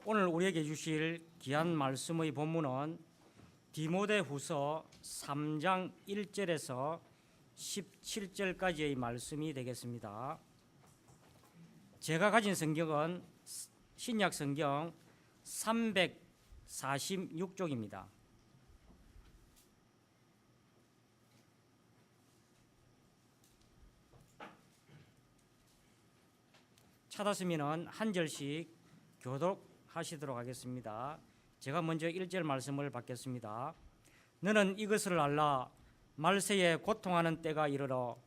오늘 우리에게 주실 귀한 말씀의 본문은 디모데후서 3장 1절에서 17절까지의 말씀이 되겠습니다. 제가 가진 성경은 신약 성경 346쪽입니다. 찾았으면 한 절씩 교독하시도록 하겠습니다. 제가 먼저 1절 말씀을 받겠습니다. 너는 이것을 알라. 말세에 고통하는 때가 이르러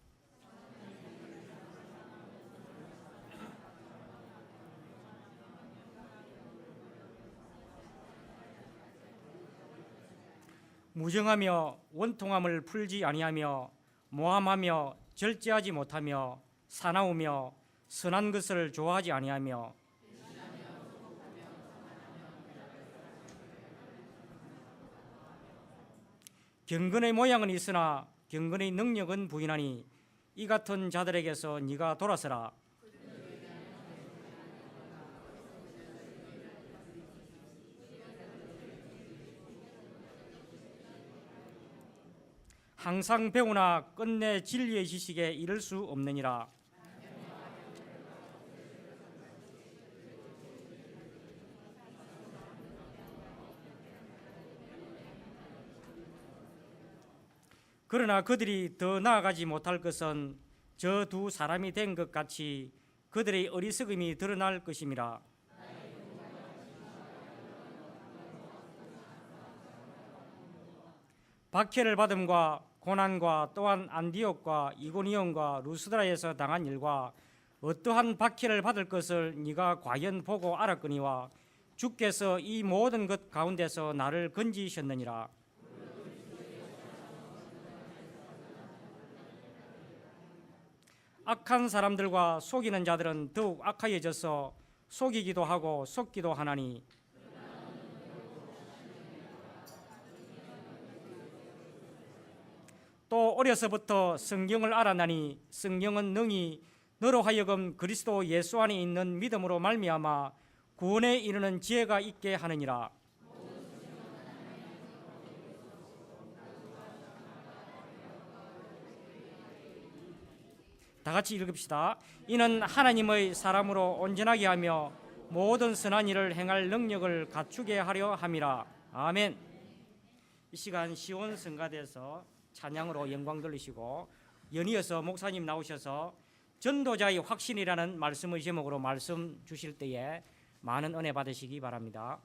무정하며 원통함을 풀지 아니하며 모함하며 절제하지 못하며 사나우며 선한 것을 좋아하지 아니하며 경건의 모양은 있으나 경건의 능력은 부인하니 이 같은 자들에게서 네가 돌아서라. 항상 배우나 끝내 진리의 지식에 이를 수 없느니라. 그러나 그들이 더 나아가지 못할 것은 저 두 사람이 된 것 같이 그들의 어리석음이 드러날 것임이라. 박해를 받음과 고난과 또한 안디옥과 이고니온과 루스드라에서 당한 일과 어떠한 박해를 받을 것을 네가 과연 보고 알았거니와 주께서 이 모든 것 가운데서 나를 건지셨느니라. 악한 사람들과 속이는 자들은 더욱 악하여져서 속이기도 하고 속기도 하나니 또 어려서부터 성경을 알아나니 성경은 능히 너로 하여금 그리스도 예수 안에 있는 믿음으로 말미암아 구원에 이르는 지혜가 있게 하느니라. 다 같이 읽읍시다. 이는 하나님의 사람으로 온전하게 하며 모든 선한 일을 행할 능력을 갖추게 하려 함이라. 아멘. 이 시간 시온 성가대에서 찬양으로 영광 돌리시고 연이어서 목사님 나오셔서 전도자의 확신이라는 말씀의 제목으로 말씀 주실 때에 많은 은혜 받으시기 바랍니다.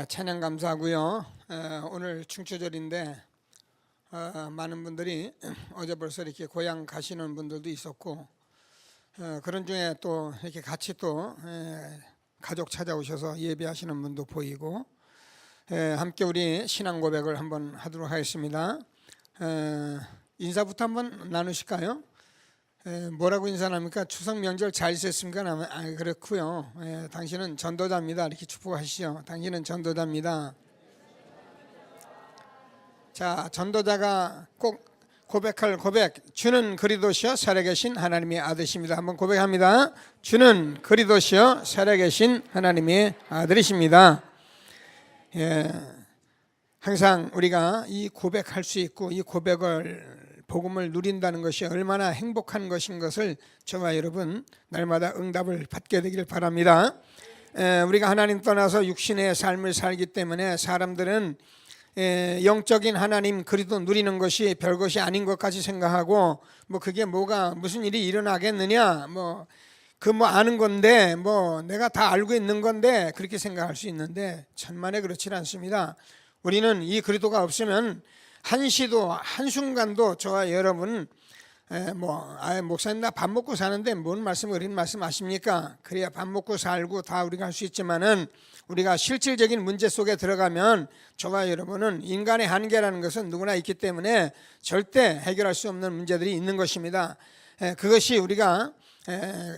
찬양 감사하고요. 오늘 중추절인데 많은 분들이 어제 벌써 이렇게 고향 가시는 분들도 있었고 그런 중에 또 이렇게 같이 또 가족 찾아오셔서 예배하시는 분도 보이고 함께 우리 신앙 고백을 한번 하도록 하겠습니다. 인사부터 한번 나누실까요? 뭐라고 인사합니까? 추석 명절 잘 있었습니까? 그렇고요. 당신은 전도자입니다. 이렇게 축복하시죠. 당신은 전도자입니다. 자, 전도자가 꼭 고백할 고백. 주는 그리스도시요 살아계신 하나님의 아들이십니다. 한번 고백합니다. 주는 그리스도시요 살아계신 하나님의 아들이십니다. 항상 우리가 이 고백할 수 있고 이 고백을 복음을 누린다는 것이 얼마나 행복한 것인 것을 저와 여러분 날마다 응답을 받게 되기를 바랍니다. 우리가 하나님 떠나서 육신의 삶을 살기 때문에 사람들은 영적인 하나님 그리스도 누리는 것이 별것이 아닌 것까지 생각하고 그게 무슨 일이 일어나겠느냐 아는 건데 내가 다 알고 있는 건데 그렇게 생각할 수 있는데 천만에 그렇지 않습니다. 우리는 이 그리스도가 없으면 한시도 한순간도 저와 여러분 목사님 나 밥 먹고 사는데 뭔 말씀 어린 말씀 아십니까? 그래야 밥 먹고 살고 다 우리가 할 수 있지만은 우리가 실질적인 문제 속에 들어가면 저와 여러분은 인간의 한계라는 것은 누구나 있기 때문에 절대 해결할 수 없는 문제들이 있는 것입니다. 그것이 우리가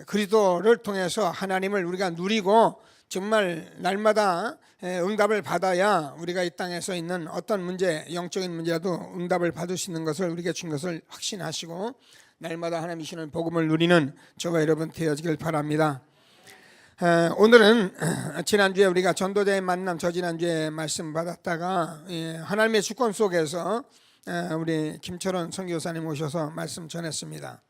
그리스도를 통해서 하나님을 우리가 누리고 정말 날마다 응답을 받아야 우리가 이 땅에서 있는 어떤 문제, 영적인 문제라도 응답을 받을 수 있는 것을 우리에게 준 것을 확신하시고 날마다 하나님이 주시는 복음을 누리는 저와 여러분 되어지길 바랍니다. 오늘은 지난주에 우리가 전도자의 만남 저지난주에 말씀 받았다가 하나님의 주권 속에서 우리 김철원 선교사님 오셔서 말씀 전했습니다.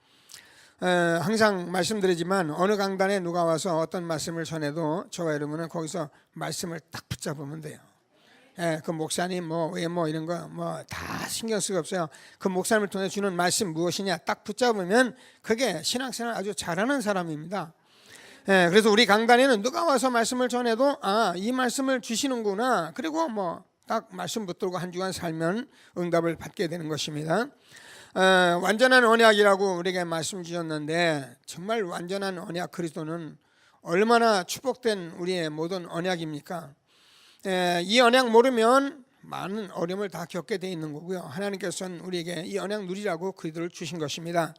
항상 말씀드리지만 어느 강단에 누가 와서 어떤 말씀을 전해도 저와 여러분은 거기서 말씀을 딱 붙잡으면 돼요. 그 목사님 외모 이런 거 다 신경 쓰고 없어요. 그 목사님을 통해 주는 말씀 무엇이냐 딱 붙잡으면 그게 신앙생활 아주 잘하는 사람입니다. 그래서 우리 강단에는 누가 와서 말씀을 전해도 이 말씀을 주시는구나. 그리고 딱 말씀 붙들고 한 주간 살면 응답을 받게 되는 것입니다. 완전한 언약이라고 우리에게 말씀 주셨는데 정말 완전한 언약 그리스도는 얼마나 축복된 우리의 모든 언약입니까? 이 언약 모르면 많은 어려움을 다 겪게 돼 있는 거고요. 하나님께서는 우리에게 이 언약 누리라고 그리스도를 주신 것입니다.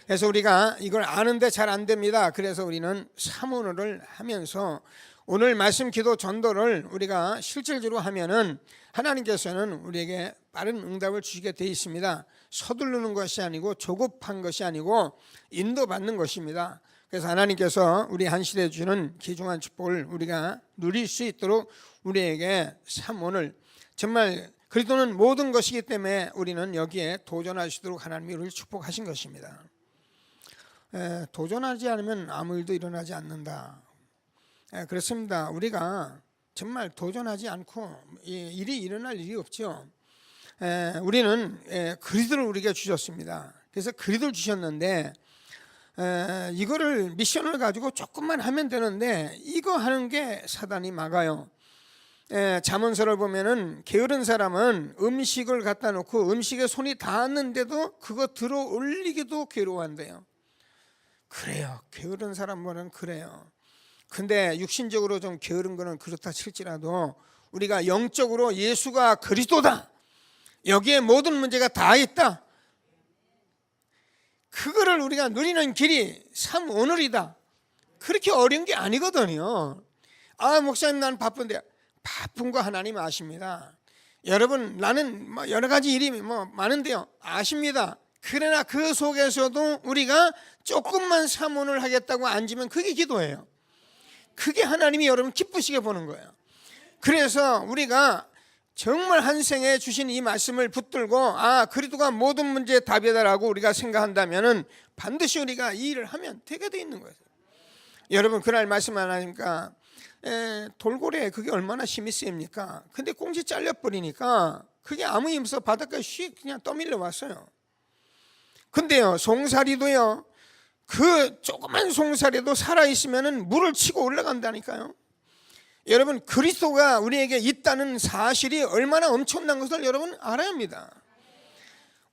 그래서 우리가 이걸 아는데 잘 안 됩니다. 그래서 우리는 사모를 하면서 오늘 말씀 기도 전도를 우리가 실질적으로 하면은 하나님께서는 우리에게 빠른 응답을 주시게 돼 있습니다. 서두르는 것이 아니고 조급한 것이 아니고 인도받는 것입니다. 그래서 하나님께서 우리 한 시대에 주는 귀중한 축복을 우리가 누릴 수 있도록 우리에게 사모를 정말 그리스도는 모든 것이기 때문에 우리는 여기에 도전하시도록 하나님이 우리를 축복하신 것입니다. 도전하지 않으면 아무 일도 일어나지 않는다. 그렇습니다. 우리가 정말 도전하지 않고 일이 일어날 일이 없죠. 우리는 그리스도를 우리에게 주셨습니다. 그래서 그리스도를 주셨는데 이거를 미션을 가지고 조금만 하면 되는데 이거 하는 게 사단이 막아요. 잠언서를 보면은 게으른 사람은 음식을 갖다 놓고 음식에 손이 닿았는데도 그거 들어 올리기도 괴로워한대요. 그래요. 게으른 사람은 그래요. 근데 육신적으로 좀 게으른 거는 그렇다 칠지라도 우리가 영적으로 예수가 그리스도다, 여기에 모든 문제가 다 있다, 그거를 우리가 누리는 길이 참 오늘이다. 그렇게 어려운 게 아니거든요. 목사님 난 바쁜데, 바쁜 거 하나님 아십니다. 여러분 나는 여러 가지 일이 많은데요, 아십니다. 그러나 그 속에서도 우리가 조금만 사모를 하겠다고 앉으면 그게 기도예요. 그게 하나님이 여러분 기쁘시게 보는 거예요. 그래서 우리가 정말 한 생에 주신 이 말씀을 붙들고 그리스도가 모든 문제의 답이다라고 우리가 생각한다면은 반드시 우리가 이 일을 하면 되게 돼 있는 거예요. 여러분 그날 말씀 안 하니까 돌고래 그게 얼마나 힘이 셉니까? 근데 꽁지 잘려버리니까 그게 아무 힘 없어 바닷가에 휙 그냥 떠밀려 왔어요. 근데요 송사리도요, 그 조그만 송사리도 살아있으면은 물을 치고 올라간다니까요. 여러분 그리스도가 우리에게 있다는 사실이 얼마나 엄청난 것을 여러분 알아야 합니다.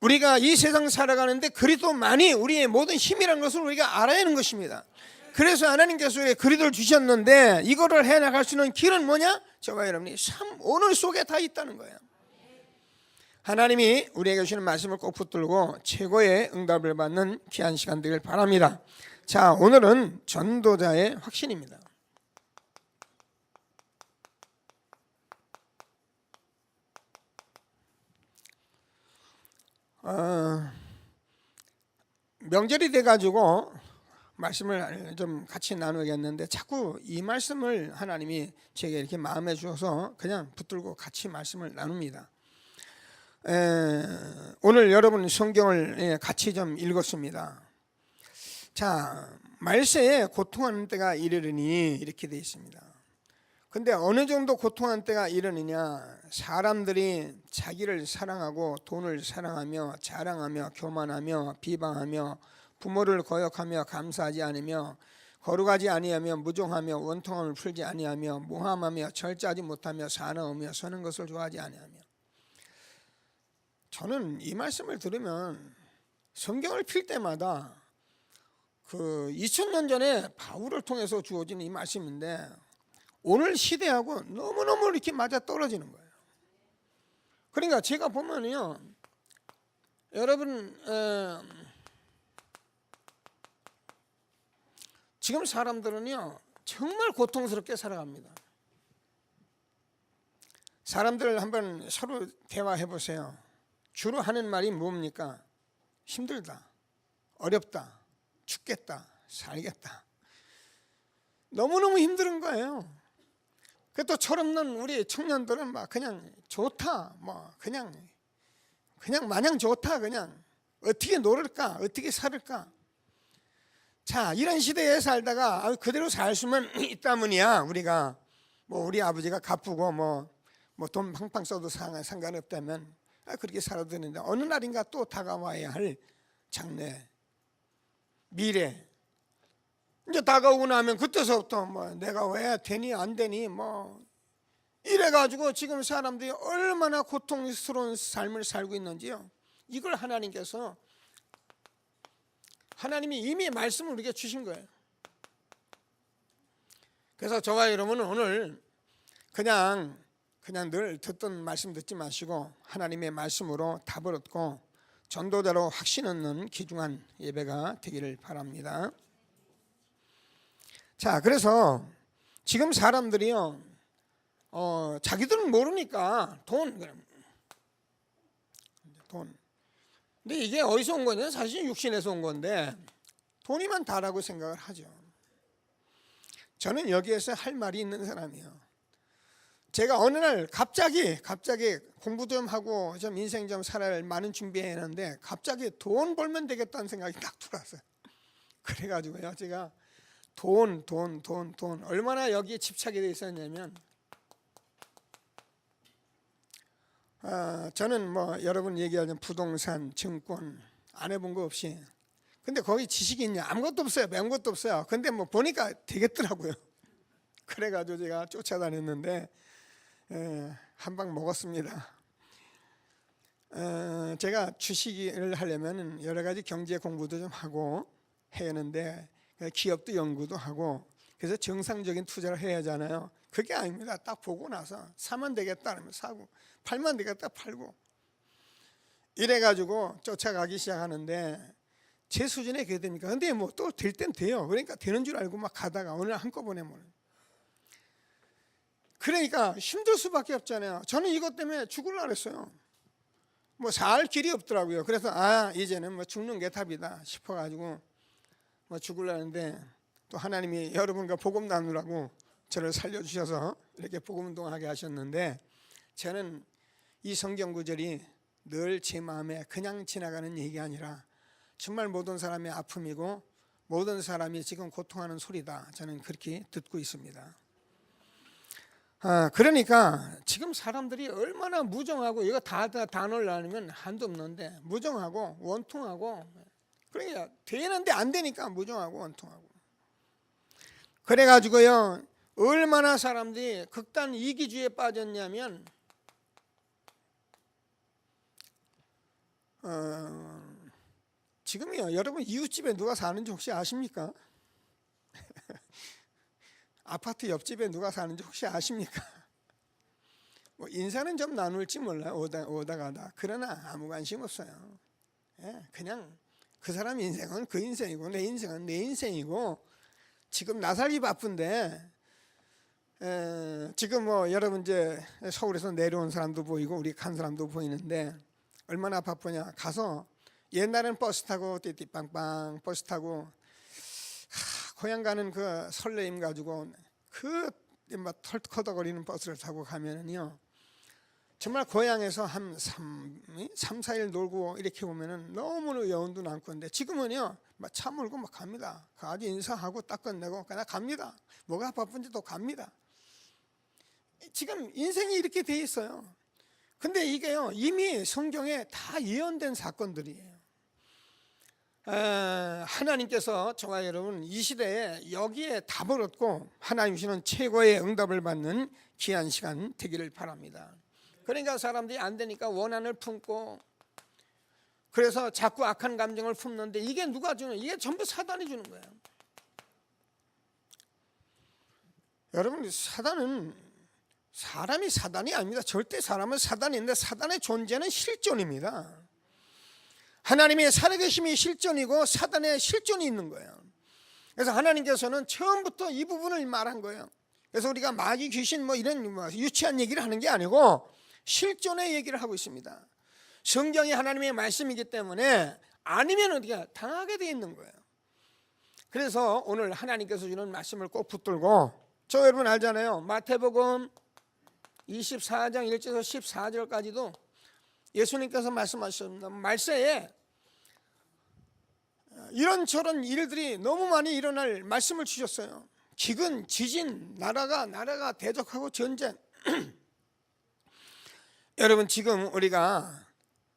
우리가 이 세상 살아가는데 그리스도만이 우리의 모든 힘이라는 것을 우리가 알아야 하는 것입니다. 그래서 하나님께서 우리에게 그리스도를 주셨는데 이거를 해나갈 수 있는 길은 뭐냐? 저와 여러분이 참 오늘 속에 다 있다는 거예요. 하나님이 우리에게 주시는 말씀을 꼭 붙들고 최고의 응답을 받는 귀한 시간 되길 바랍니다. 자, 오늘은 전도자의 확신입니다. 명절이 돼가지고 말씀을 좀 같이 나누겠는데 자꾸 이 말씀을 하나님이 제게 이렇게 마음에 주어서 그냥 붙들고 같이 말씀을 나눕니다. 오늘 여러분 성경을 같이 좀 읽었습니다. 자, 말세에 고통하는 때가 이르르니 이렇게 되어 있습니다. 근데 어느 정도 고통하는 때가 이르느냐? 사람들이 자기를 사랑하고 돈을 사랑하며 자랑하며 교만하며 비방하며 부모를 거역하며 감사하지 않으며 거룩하지 아니하며 무종하며 원통함을 풀지 아니하며 모함하며 절제하지 못하며 사나우며 서는 것을 좋아하지 아니하며. 저는 이 말씀을 들으면 성경을 필 때마다 그 2000년 전에 바울을 통해서 주어진 이 말씀인데 오늘 시대하고 너무너무 이렇게 맞아 떨어지는 거예요. 그러니까 제가 보면요, 여러분 지금 사람들은요 정말 고통스럽게 살아갑니다. 사람들 한번 서로 대화해 보세요. 주로 하는 말이 뭡니까? 힘들다, 어렵다, 죽겠다, 살겠다. 너무너무 힘든 거예요. 그 또 철없는 우리 청년들은 막 그냥 좋다, 뭐 그냥 마냥 좋다, 그냥 어떻게 놀을까, 어떻게 살을까. 자, 이런 시대에 살다가 그대로 살 수만 있다면이야 우리가 뭐 우리 아버지가 가쁘고 뭐 돈 팡팡 써도 상관없다면 그렇게 살아도 되는데 어느 날인가 또 다가와야 할 장래, 미래 이제 다가오고 나면 그때서부터 뭐 내가 왜 되니 안 되니 뭐 이래가지고 지금 사람들이 얼마나 고통스러운 삶을 살고 있는지요. 이걸 하나님께서 하나님이 이미 말씀을 우리에게 주신 거예요. 그래서 저와 여러분은 오늘 그냥 늘 듣던 말씀 듣지 마시고 하나님의 말씀으로 답을 얻고 전도자로 확신 얻는 귀중한 예배가 되기를 바랍니다. 자, 그래서 지금 사람들이요 자기들은 모르니까 돈. 근데 이게 어디서 온 거냐? 사실 육신에서 온 건데 돈이만 다라고 생각을 하죠. 저는 여기에서 할 말이 있는 사람이에요. 제가 어느 날 갑자기 공부 좀 하고 좀 인생 좀 살아야 많은 준비했는데 갑자기 돈 벌면 되겠다는 생각이 딱 들었어요. 그래가지고요 제가 돈 얼마나 여기에 집착이 돼 있었냐면 저는 뭐 여러분 얘기하는 부동산, 증권 안 해본 거 없이, 근데 거기 지식이 있냐? 아무것도 없어요. 배운 것도 없어요. 근데 뭐 보니까 되겠더라고요. 그래가지고 제가 쫓아다녔는데 한 방 먹었습니다. 제가 주식을 하려면 여러 가지 경제 공부도 좀 하고 해야 하는데, 기업도 연구도 하고, 그래서 정상적인 투자를 해야 하잖아요. 그게 아닙니다. 딱 보고 나서 사면 되겠다 하면 사고, 팔면 되겠다 팔고, 이래가지고 쫓아가기 시작하는데 제 수준에 그게 됩니까? 근데 뭐 또 될 땐 돼요. 그러니까 되는 줄 알고 막 가다가 오늘 한꺼번에 뭐, 그러니까 힘들 수밖에 없잖아요. 저는 이것 때문에 죽을라 그랬어요. 뭐 살 길이 없더라고요. 그래서 이제는 뭐 죽는 게 답이다 싶어가지고 뭐 죽을라는데, 또 하나님이 여러분과 복음 나누라고 저를 살려주셔서 이렇게 복음 운동하게 하셨는데, 저는 이 성경 구절이 늘 제 마음에 그냥 지나가는 얘기가 아니라 정말 모든 사람의 아픔이고 모든 사람이 지금 고통하는 소리다, 저는 그렇게 듣고 있습니다. 그러니까 지금 사람들이 얼마나 무정하고, 이거 다 단어를 나누면 한도 없는데, 무정하고 원통하고, 그러니까 되는데 안 되니까 무정하고 원통하고, 그래가지고요 얼마나 사람들이 극단 이기주의에 빠졌냐면, 지금요 여러분 이웃집에 누가 사는지 혹시 아십니까? 아파트 옆집에 누가 사는지 혹시 아십니까? 뭐 인사는 좀 나눌지 몰라요. 오다 가다. 그러나 아무 관심 없어요. 그냥 그 사람 인생은 그 인생이고 내 인생은 내 인생이고, 지금 나 살기 바쁜데, 지금 뭐 여러분 이제 서울에서 내려온 사람도 보이고 우리 간 사람도 보이는데, 얼마나 바쁘냐. 가서 옛날엔 버스 타고 띠띠빵빵 버스 타고 고향 가는 그 설레임 가지고 막 털커덕거리는 버스를 타고 가면은요, 정말 고향에서 한 3, 4일 놀고 이렇게 오면은 너무나 여운도 남고. 근데 지금은요 막 차 몰고 막 갑니다. 가서 인사하고 딱 끝내고 그냥 갑니다. 뭐가 바쁜지 또 갑니다. 지금 인생이 이렇게 돼 있어요. 근데 이게요 이미 성경에 다 예언된 사건들이에요. 하나님께서 저와 여러분 이 시대에 여기에 답을 얻고 하나님 주시는 최고의 응답을 받는 귀한 시간 되기를 바랍니다. 그러니까 사람들이 안 되니까 원한을 품고, 그래서 자꾸 악한 감정을 품는데, 이게 누가 주는? 이게 전부 사단이 주는 거예요. 여러분, 사단은 사람이 사단이 아닙니다. 절대 사람은 사단인데, 사단의 존재는 실존입니다. 하나님의 살아계심이 실존이고 사단의 실존이 있는 거예요. 그래서 하나님께서는 처음부터 이 부분을 말한 거예요. 그래서 우리가 마귀, 귀신 뭐 이런 유치한 얘기를 하는 게 아니고 실존의 얘기를 하고 있습니다. 성경이 하나님의 말씀이기 때문에 아니면 어떻게 당하게 돼 있는 거예요. 그래서 오늘 하나님께서 주는 말씀을 꼭 붙들고, 저 여러분 알잖아요. 마태복음 24장 1절에서 14절까지도 예수님께서 말씀하셨습니다. 말세에 이런저런 일들이 너무 많이 일어날 말씀을 주셨어요. 기근, 지진, 나라가 대적하고 전쟁. 여러분 지금 우리가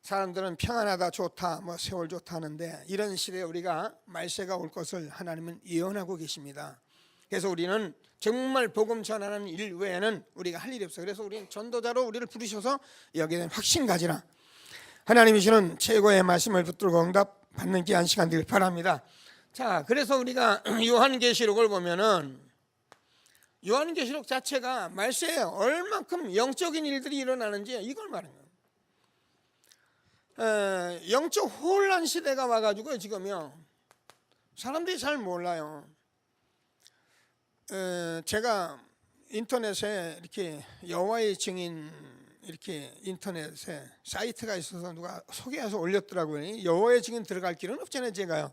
사람들은 평안하다 좋다 뭐 세월 좋다 하는데, 이런 시대에 우리가 말세가 올 것을 하나님은 예언하고 계십니다. 그래서 우리는 정말 복음 전하는 일 외에는 우리가 할 일이 없어요. 그래서 우리는 전도자로 우리를 부르셔서 여기에 대한 확신 가지라, 하나님이 주는 최고의 말씀을 붙들고 응답 받는 귀한 시간 되길 바랍니다. 자, 그래서 우리가 요한계시록을 보면은 요한계시록 자체가 말세에 얼만큼 영적인 일들이 일어나는지 이걸 말해요. 영적 혼란 시대가 와가지고 지금요 사람들이 잘 몰라요. 제가 인터넷에 이렇게 여호와의 증인 이렇게 인터넷에 사이트가 있어서 누가 소개해서 올렸더라고요. 여호와의 증인 들어갈 길은 없잖아요, 제가요.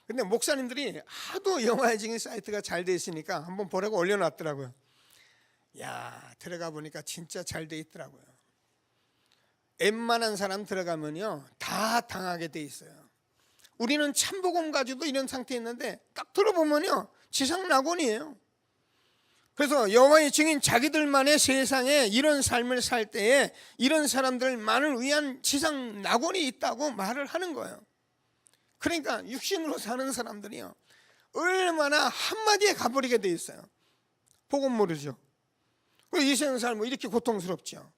근데 목사님들이 하도 여호와의 증인 사이트가 잘 돼 있으니까 한번 보라고 올려놨더라고요. 야, 들어가 보니까 진짜 잘 돼 있더라고요. 웬만한 사람 들어가면요 다 당하게 돼 있어요. 우리는 참복음 가지고 이런 상태에 있는데 딱 들어보면요 지상낙원이에요. 그래서 여호와의 증인 자기들만의 세상에 이런 삶을 살 때에 이런 사람들만을 위한 지상 낙원이 있다고 말을 하는 거예요. 그러니까 육신으로 사는 사람들이요, 얼마나 한마디에 가버리게 돼 있어요. 복음 모르죠. 이 세상 삶은 이렇게 고통스럽죠.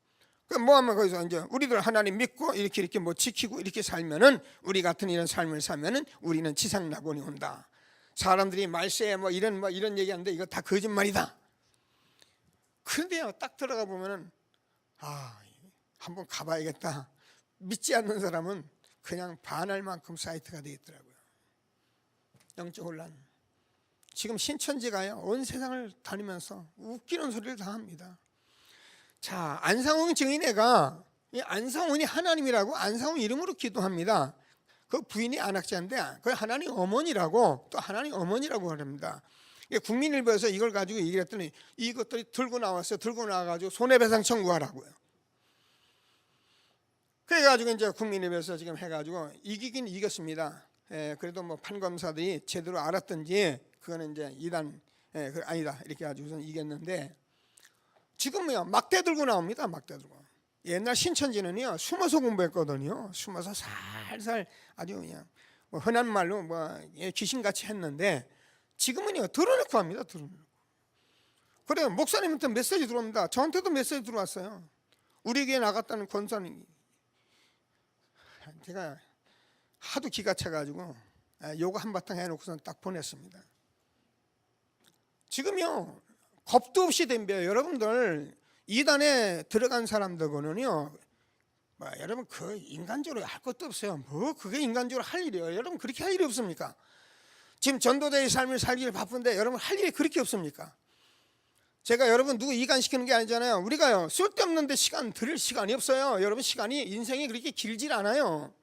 그럼 뭐 하면 거기서 이제 우리들 하나님 믿고 이렇게 뭐 지키고 이렇게 살면은, 우리 같은 이런 삶을 살면은 우리는 지상 낙원이 온다. 사람들이 말세에 뭐 이런 얘기하는데 이거 다 거짓말이다. 그런데요, 딱 들어가 보면은 한번 가봐야겠다. 믿지 않는 사람은 그냥 반할 만큼 사이트가 돼 있더라고요. 영적 혼란. 지금 신천지가요, 온 세상을 다니면서 웃기는 소리를 다 합니다. 자, 안상훈 증인애가, 이 안상훈이 하나님이라고 안상훈 이름으로 기도합니다. 그 부인이 안학자인데 그 하나님 어머니라고, 또 하나님 어머니라고 합니다. 국민일보에서 이걸 가지고 얘기를 했더니 이것들이 들고 나왔어요. 들고 나와가지고 손해배상 청구하라고요. 그래가지고 이제 국민일보에서 지금 해가지고 이기긴 이겼습니다. 그래도 뭐 판검사들이 제대로 알았던지 그거는 이제 이단 아니다 이렇게 가지고선 이겼는데, 지금은요 막대 들고 나옵니다. 막대 들고. 옛날 신천지는요 숨어서 공부했거든요. 숨어서 살살 아주 그냥 뭐 흔한 말로 뭐 귀신같이 했는데, 지금은요 드러내고 합니다. 드러내고. 그래요, 목사님한테 메시지 들어옵니다. 저한테도 메시지 들어왔어요. 우리 교회 나갔다는 권사님. 제가 하도 기가 차가지고 요거 한바탕 해놓고선 딱 보냈습니다. 지금요 겁도 없이 덤벼요. 여러분들 이단에 들어간 사람들은요, 여러분 그 인간적으로 할 것도 없어요. 뭐 그게 인간적으로 할 일이에요. 여러분 그렇게 할 일이 없습니까? 지금 전도자의 삶을 살기를 바쁜데 여러분 할 일이 그렇게 없습니까? 제가 여러분 누구 이간시키는 게 아니잖아요. 우리가요 쓸데없는데 시간 들일 시간이 없어요. 여러분 시간이, 인생이 그렇게 길질 않아요.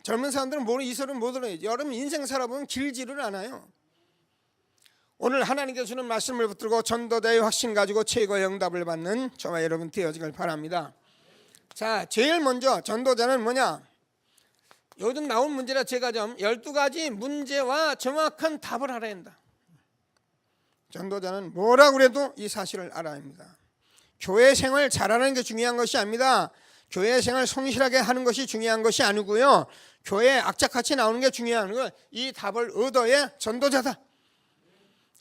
젊은 사람들은 모르는, 이 소리는 못 들어요. 여러분 인생 살아보면 길지를 않아요. 오늘 하나님께서 주는 말씀을 붙들고 전도자의 확신 가지고 최고의 응답을 받는 저와 여러분 되어지길 바랍니다. 자, 제일 먼저 전도자는 뭐냐? 요즘 나온 문제라 제가 좀 12가지 문제와 정확한 답을 알아야 한다. 전도자는 뭐라 그래도 이 사실을 알아야 합니다. 교회 생활 잘하는 게 중요한 것이 아닙니다. 교회 생활 성실하게 하는 것이 중요한 것이 아니고요, 교회에 악착같이 나오는 게 중요한 건 이 답을 얻어야 전도자다.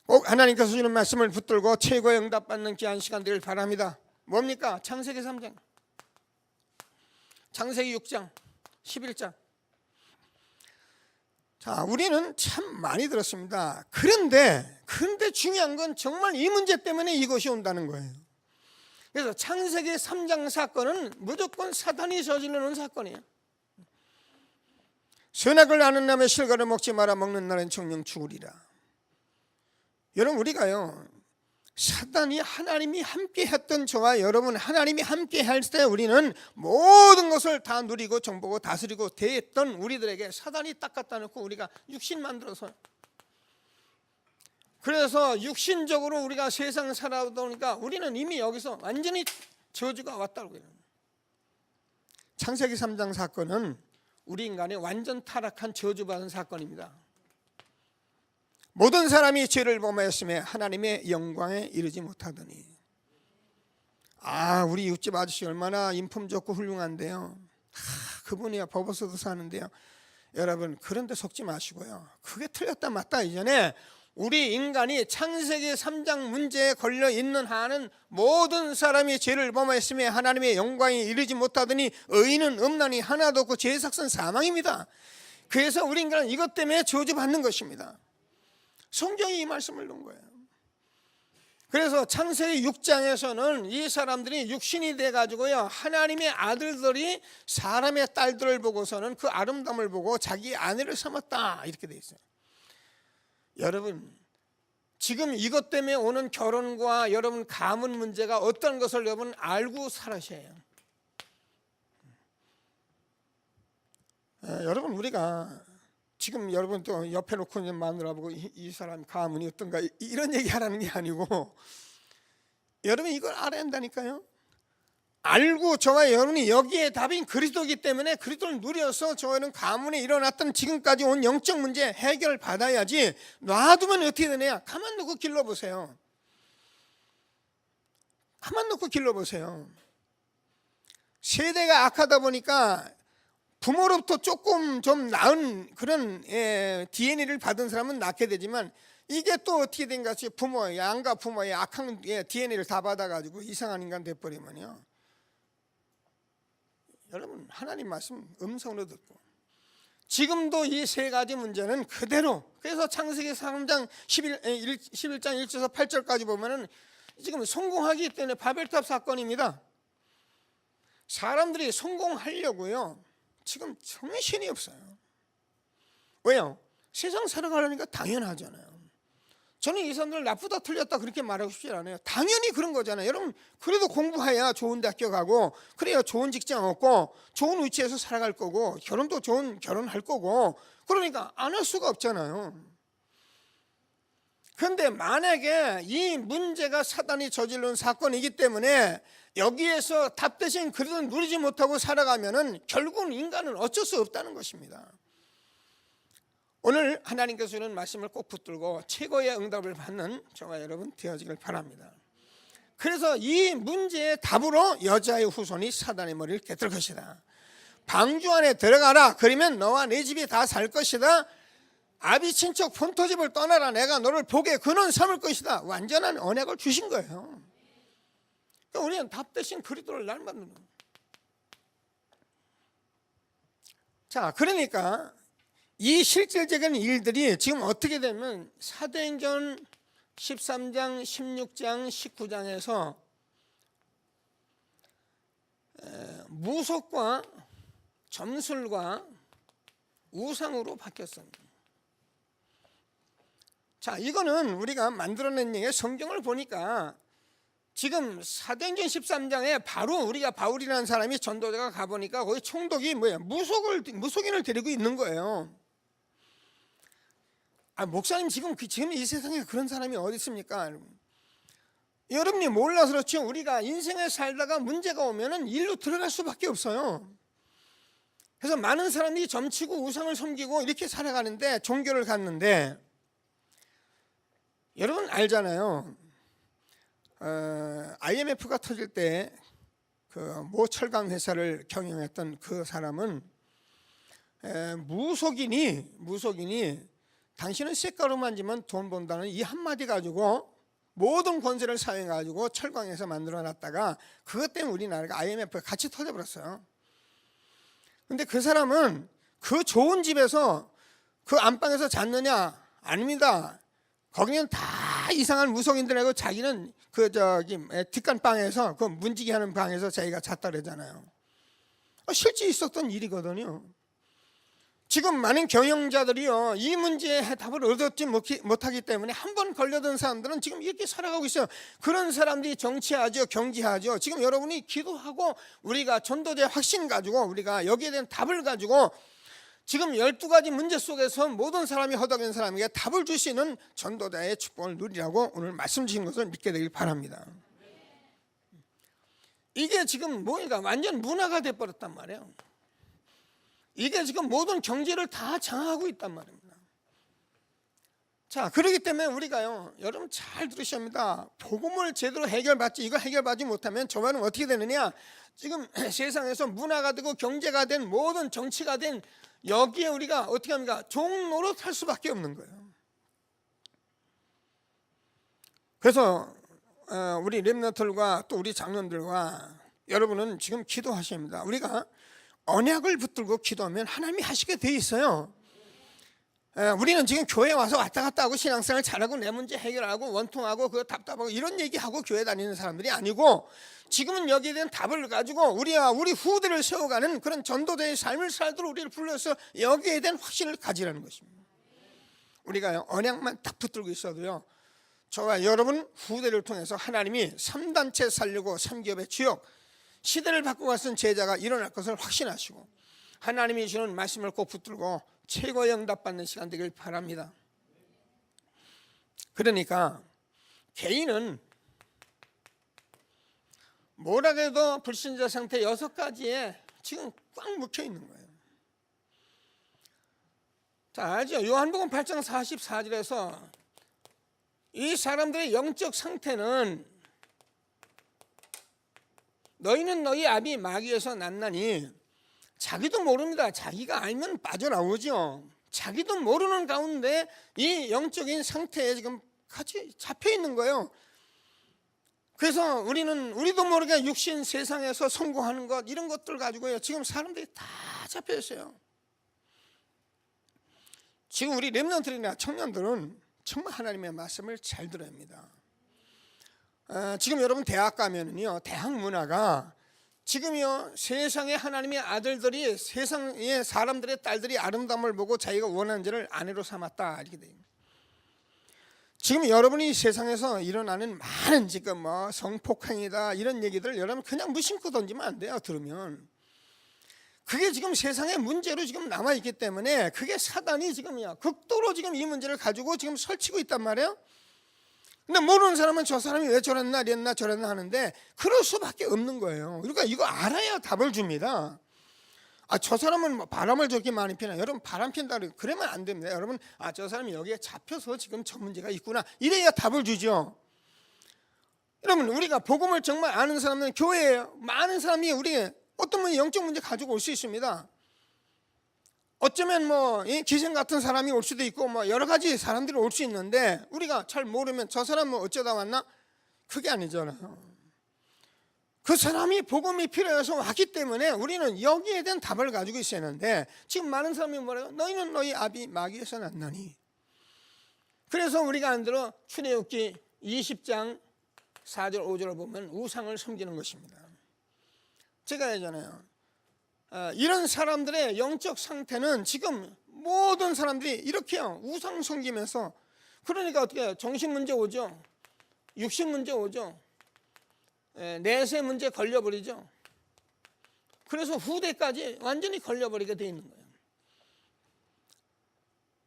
꼭 하나님께서 주는 말씀을 붙들고 최고의 응답받는 귀한 시간 되길 바랍니다. 뭡니까? 창세기 3장, 창세기 6장, 11장. 자, 우리는 참 많이 들었습니다. 그런데 중요한 건 정말 이 문제 때문에 이것이 온다는 거예요. 그래서 창세기 3장 사건은 무조건 사탄이 저지르는 사건이에요. 선악을 아는 남의 실과를 먹지 마라. 먹는 날엔 정령 죽으리라. 여러분 우리가요, 사단이 하나님이 함께 했던 저와 여러분 하나님이 함께 할 때 우리는 모든 것을 다 누리고 정보고 다스리고 대했던 우리들에게 사단이 딱 갖다 놓고 우리가 육신 만들어서, 그래서 육신적으로 우리가 세상 살아오다 보니까 우리는 이미 여기서 완전히 저주가 왔다고 해요. 창세기 3장 사건은 우리 인간의 완전 타락한 저주받은 사건입니다. 모든 사람이 죄를 범하였음에 하나님의 영광에 이르지 못하더니. 우리 육집 아저씨 얼마나 인품 좋고 훌륭한데요. 그분이야 버버스도 사는데요. 여러분 그런데 속지 마시고요, 그게 틀렸다 맞다 이전에 우리 인간이 창세기 3장 문제에 걸려 있는 한은 모든 사람이 죄를 범하였음에 하나님의 영광에 이르지 못하더니 의인은 없나니 하나도 없고 죄의 삭은 사망입니다. 그래서 우리 인간은 이것 때문에 저주받는 것입니다. 성경이 이 말씀을 놓은 거예요. 그래서 창세기 6장에서는 이 사람들이 육신이 돼가지고요, 하나님의 아들들이 사람의 딸들을 보고서는 그 아름다움을 보고 자기 아내를 삼았다 이렇게 돼 있어요. 여러분 지금 이것 때문에 오는 결혼과 여러분 가문 문제가 어떤 것을 여러분 알고 살아셔야 해요. 여러분 우리가 지금 여러분 또 옆에 놓고 마누라 보고 이 사람 가문이 어떤가 이런 얘기 하라는 게 아니고, 여러분 이걸 알아야 한다니까요. 알고 저와 여러분이 여기에 답인 그리스도이기 때문에 그리스도를 누려서 저는 가문에 일어났던 지금까지 온 영적 문제 해결 받아야지, 놔두면 어떻게 되냐? 가만 두고 길러보세요. 가만 놓고 길러보세요. 세대가 악하다 보니까 부모로부터 조금 좀 나은 그런 DNA를 받은 사람은 낳게 되지만, 이게 또 어떻게 된가 싶어요. 부모의 양가 부모의 악한 DNA를 다 받아가지고 이상한 인간 돼버리면요, 여러분 하나님 말씀 음성으로 듣고, 지금도 이 세 가지 문제는 그대로, 그래서 창세기 3장 11장 1절에서 8절까지 보면은 지금 성공하기 때문에 바벨탑 사건입니다. 사람들이 성공하려고요, 지금 정신이 없어요. 왜요? 세상 살아가려니까 당연하잖아요. 저는 이 사람들 나쁘다 틀렸다 그렇게 말하고 싶지 않아요. 당연히 그런 거잖아요. 여러분, 그래도 공부해야 좋은 대학교 가고, 그래야 좋은 직장 얻고, 좋은 위치에서 살아갈 거고, 결혼도 좋은 결혼할 거고, 그러니까 안 할 수가 없잖아요. 그런데 만약에 이 문제가 사단이 저지른 사건이기 때문에 여기에서 답 대신 그래도 누리지 못하고 살아가면은 결국은 인간은 어쩔 수 없다는 것입니다. 오늘 하나님께서 주는 말씀을 꼭 붙들고 최고의 응답을 받는 저와 여러분 되어지길 바랍니다. 그래서 이 문제의 답으로 여자의 후손이 사단의 머리를 깨뜨릴 것이다. 방주 안에 들어가라. 그러면 너와 네 집이 다 살 것이다. 아비 친척 본토집을 떠나라. 내가 너를 복의 근원 삼을 것이다. 완전한 언약을 주신 거예요. 그러니까 우리는 답 대신 그리스도를 닮는 거예요. 자, 그러니까 이 실질적인 일들이 지금 어떻게 되면 사도행전 13장, 16장, 19장에서 무속과 점술과 우상으로 바뀌었습니다. 자, 이거는 우리가 만들어낸 얘기예요. 성경을 보니까 지금 사도행전 13장에 바로 우리가 바울이라는 사람이 전도자가 가보니까 거기 총독이 뭐예요? 무속인을 데리고 있는 거예요. 목사님 지금 이 세상에 그런 사람이 어디 있습니까? 여러분이 몰라서 그렇죠. 우리가 인생에 살다가 문제가 오면은 일로 들어갈 수밖에 없어요. 그래서 많은 사람들이 점치고 우상을 섬기고 이렇게 살아가는데, 종교를 갖는데, 여러분 알잖아요. IMF가 터질 때 그 모 철강 회사를 경영했던 그 사람은 무속인이 당신은 쇳가루만 지면 돈 번다는 이 한마디 가지고 모든 권세를 사용해 가지고 철강에서 만들어 놨다가 그것 때문에 우리나라가 IMF가 같이 터져버렸어요. 근데 그 사람은 그 좋은 집에서 그 안방에서 잤느냐? 아닙니다. 거기는 다 이상한 무속인들하고 자기는 뒷간방에서 그 문지기 하는 방에서 자기가 잤다 그러잖아요. 실제 있었던 일이거든요. 지금 많은 경영자들이요, 이 문제에 답을 얻지 못하기 때문에 한 번 걸려든 사람들은 지금 이렇게 살아가고 있어요. 그런 사람들이 정치하죠, 경제하죠. 지금 여러분이 기도하고 우리가 전도자의 확신 가지고 우리가 여기에 대한 답을 가지고 지금 12가지 문제 속에서 모든 사람이 허덕인 사람에게 답을 주시는 전도자의 축복을 누리라고 오늘 말씀 주신 것을 믿게 되길 바랍니다. 이게 지금 뭐니까 완전 문화가 돼버렸단 말이에요. 이게 지금 모든 경제를 다 장악하고 있단 말입니다. 자, 그렇기 때문에 우리가요, 여러분 잘 들으셔야 합니다. 복음을 제대로 이거 해결받지 못하면 저만은 어떻게 되느냐? 지금 세상에서 문화가 되고 경제가 된 모든 정치가 된 여기에 우리가 어떻게 합니까? 종노릇 할 수밖에 없는 거예요. 그래서 우리 렘넌트들과 또 우리 장로들과 여러분은 지금 기도하셔야 합니다. 우리가 언약을 붙들고 기도하면 하나님이 하시게 돼 있어요. 우리는 지금 교회 와서 왔다 갔다 하고 신앙생활 잘하고 내 문제 해결하고 원통하고 그거 답답하고 이런 얘기하고 교회 다니는 사람들이 아니고, 지금은 여기에 대한 답을 가지고 우리 후대를 세워가는 그런 전도자의 삶을 살도록 우리를 불러서 여기에 대한 확신을 가지라는 것입니다. 우리가 언약만 딱 붙들고 있어도요, 저와 여러분 후대를 통해서 하나님이 3단체 살리고 3기업의 주역, 시대를 바꾸고 쓴 제자가 일어날 것을 확신하시고 하나님이 주는 말씀을 꼭 붙들고 최고의 응답받는 시간 되길 바랍니다. 그러니까 개인은 뭐라 해도 불신자 상태 6가지에 지금 꽉 묵혀 있는 거예요. 자, 알죠? 요한복음 8장 44절에서 이 사람들의 영적 상태는 너희는 너희 아비 마귀에서 났나니. 자기도 모릅니다. 자기가 알면 빠져나오죠. 자기도 모르는 가운데 이 영적인 상태에 지금 같이 잡혀 있는 거예요. 그래서 우리도 모르게 육신 세상에서 성공하는 것 이런 것들 가지고요 지금 사람들이 다 잡혀 있어요. 지금 우리 렘넌트들이나 청년들은 정말 하나님의 말씀을 잘 들어야 합니다. 지금 여러분 대학 가면은요 대학 문화가 지금요 세상의 하나님의 아들들이 세상의 사람들의 딸들이 아름다움을 보고 자기가 원하는 자를 아내로 삼았다 이렇게 돼요. 지금 여러분이 세상에서 일어나는 많은 지금 뭐 성폭행이다 이런 얘기들 여러분 그냥 무심코 던지면 안 돼요. 들으면 그게 지금 세상의 문제로 지금 남아 있기 때문에 그게 사단이 지금이야 극도로 지금 이 문제를 가지고 지금 설치고 있단 말이에요. 근데 모르는 사람은 저 사람이 왜 저랬나 이랬나 저랬나 하는데 그럴 수밖에 없는 거예요. 그러니까 이거 알아야 답을 줍니다. 저 사람은 뭐 바람을 저렇게 많이 피나. 여러분 바람 핀다 그러면 안 됩니다. 여러분 저 사람이 여기에 잡혀서 지금 저 문제가 있구나. 이래야 답을 주죠. 여러분 우리가 복음을 정말 아는 사람은 교회에 많은 사람이 우리 어떤 분이 영적 문제 가지고 올 수 있습니다. 어쩌면 뭐 기생 같은 사람이 올 수도 있고 뭐 여러 가지 사람들이 올 수 있는데 우리가 잘 모르면 저 사람은 어쩌다 왔나? 그게 아니잖아요. 그 사람이 복음이 필요해서 왔기 때문에 우리는 여기에 대한 답을 가지고 있어야 하는데 지금 많은 사람이 뭐래요? 너희는 너희 아비 마귀에서 났나니. 그래서 우리가 안 들어 출애굽기 20장 4절 5절을 보면 우상을 섬기는 것입니다. 제가 예전에요 이런 사람들의 영적 상태는 지금 모든 사람들이 이렇게요 우상 섬기면서 그러니까 어떻게 해요? 정신 문제 오죠. 육신 문제 오죠. 내세 문제 걸려버리죠. 그래서 후대까지 완전히 걸려버리게 돼 있는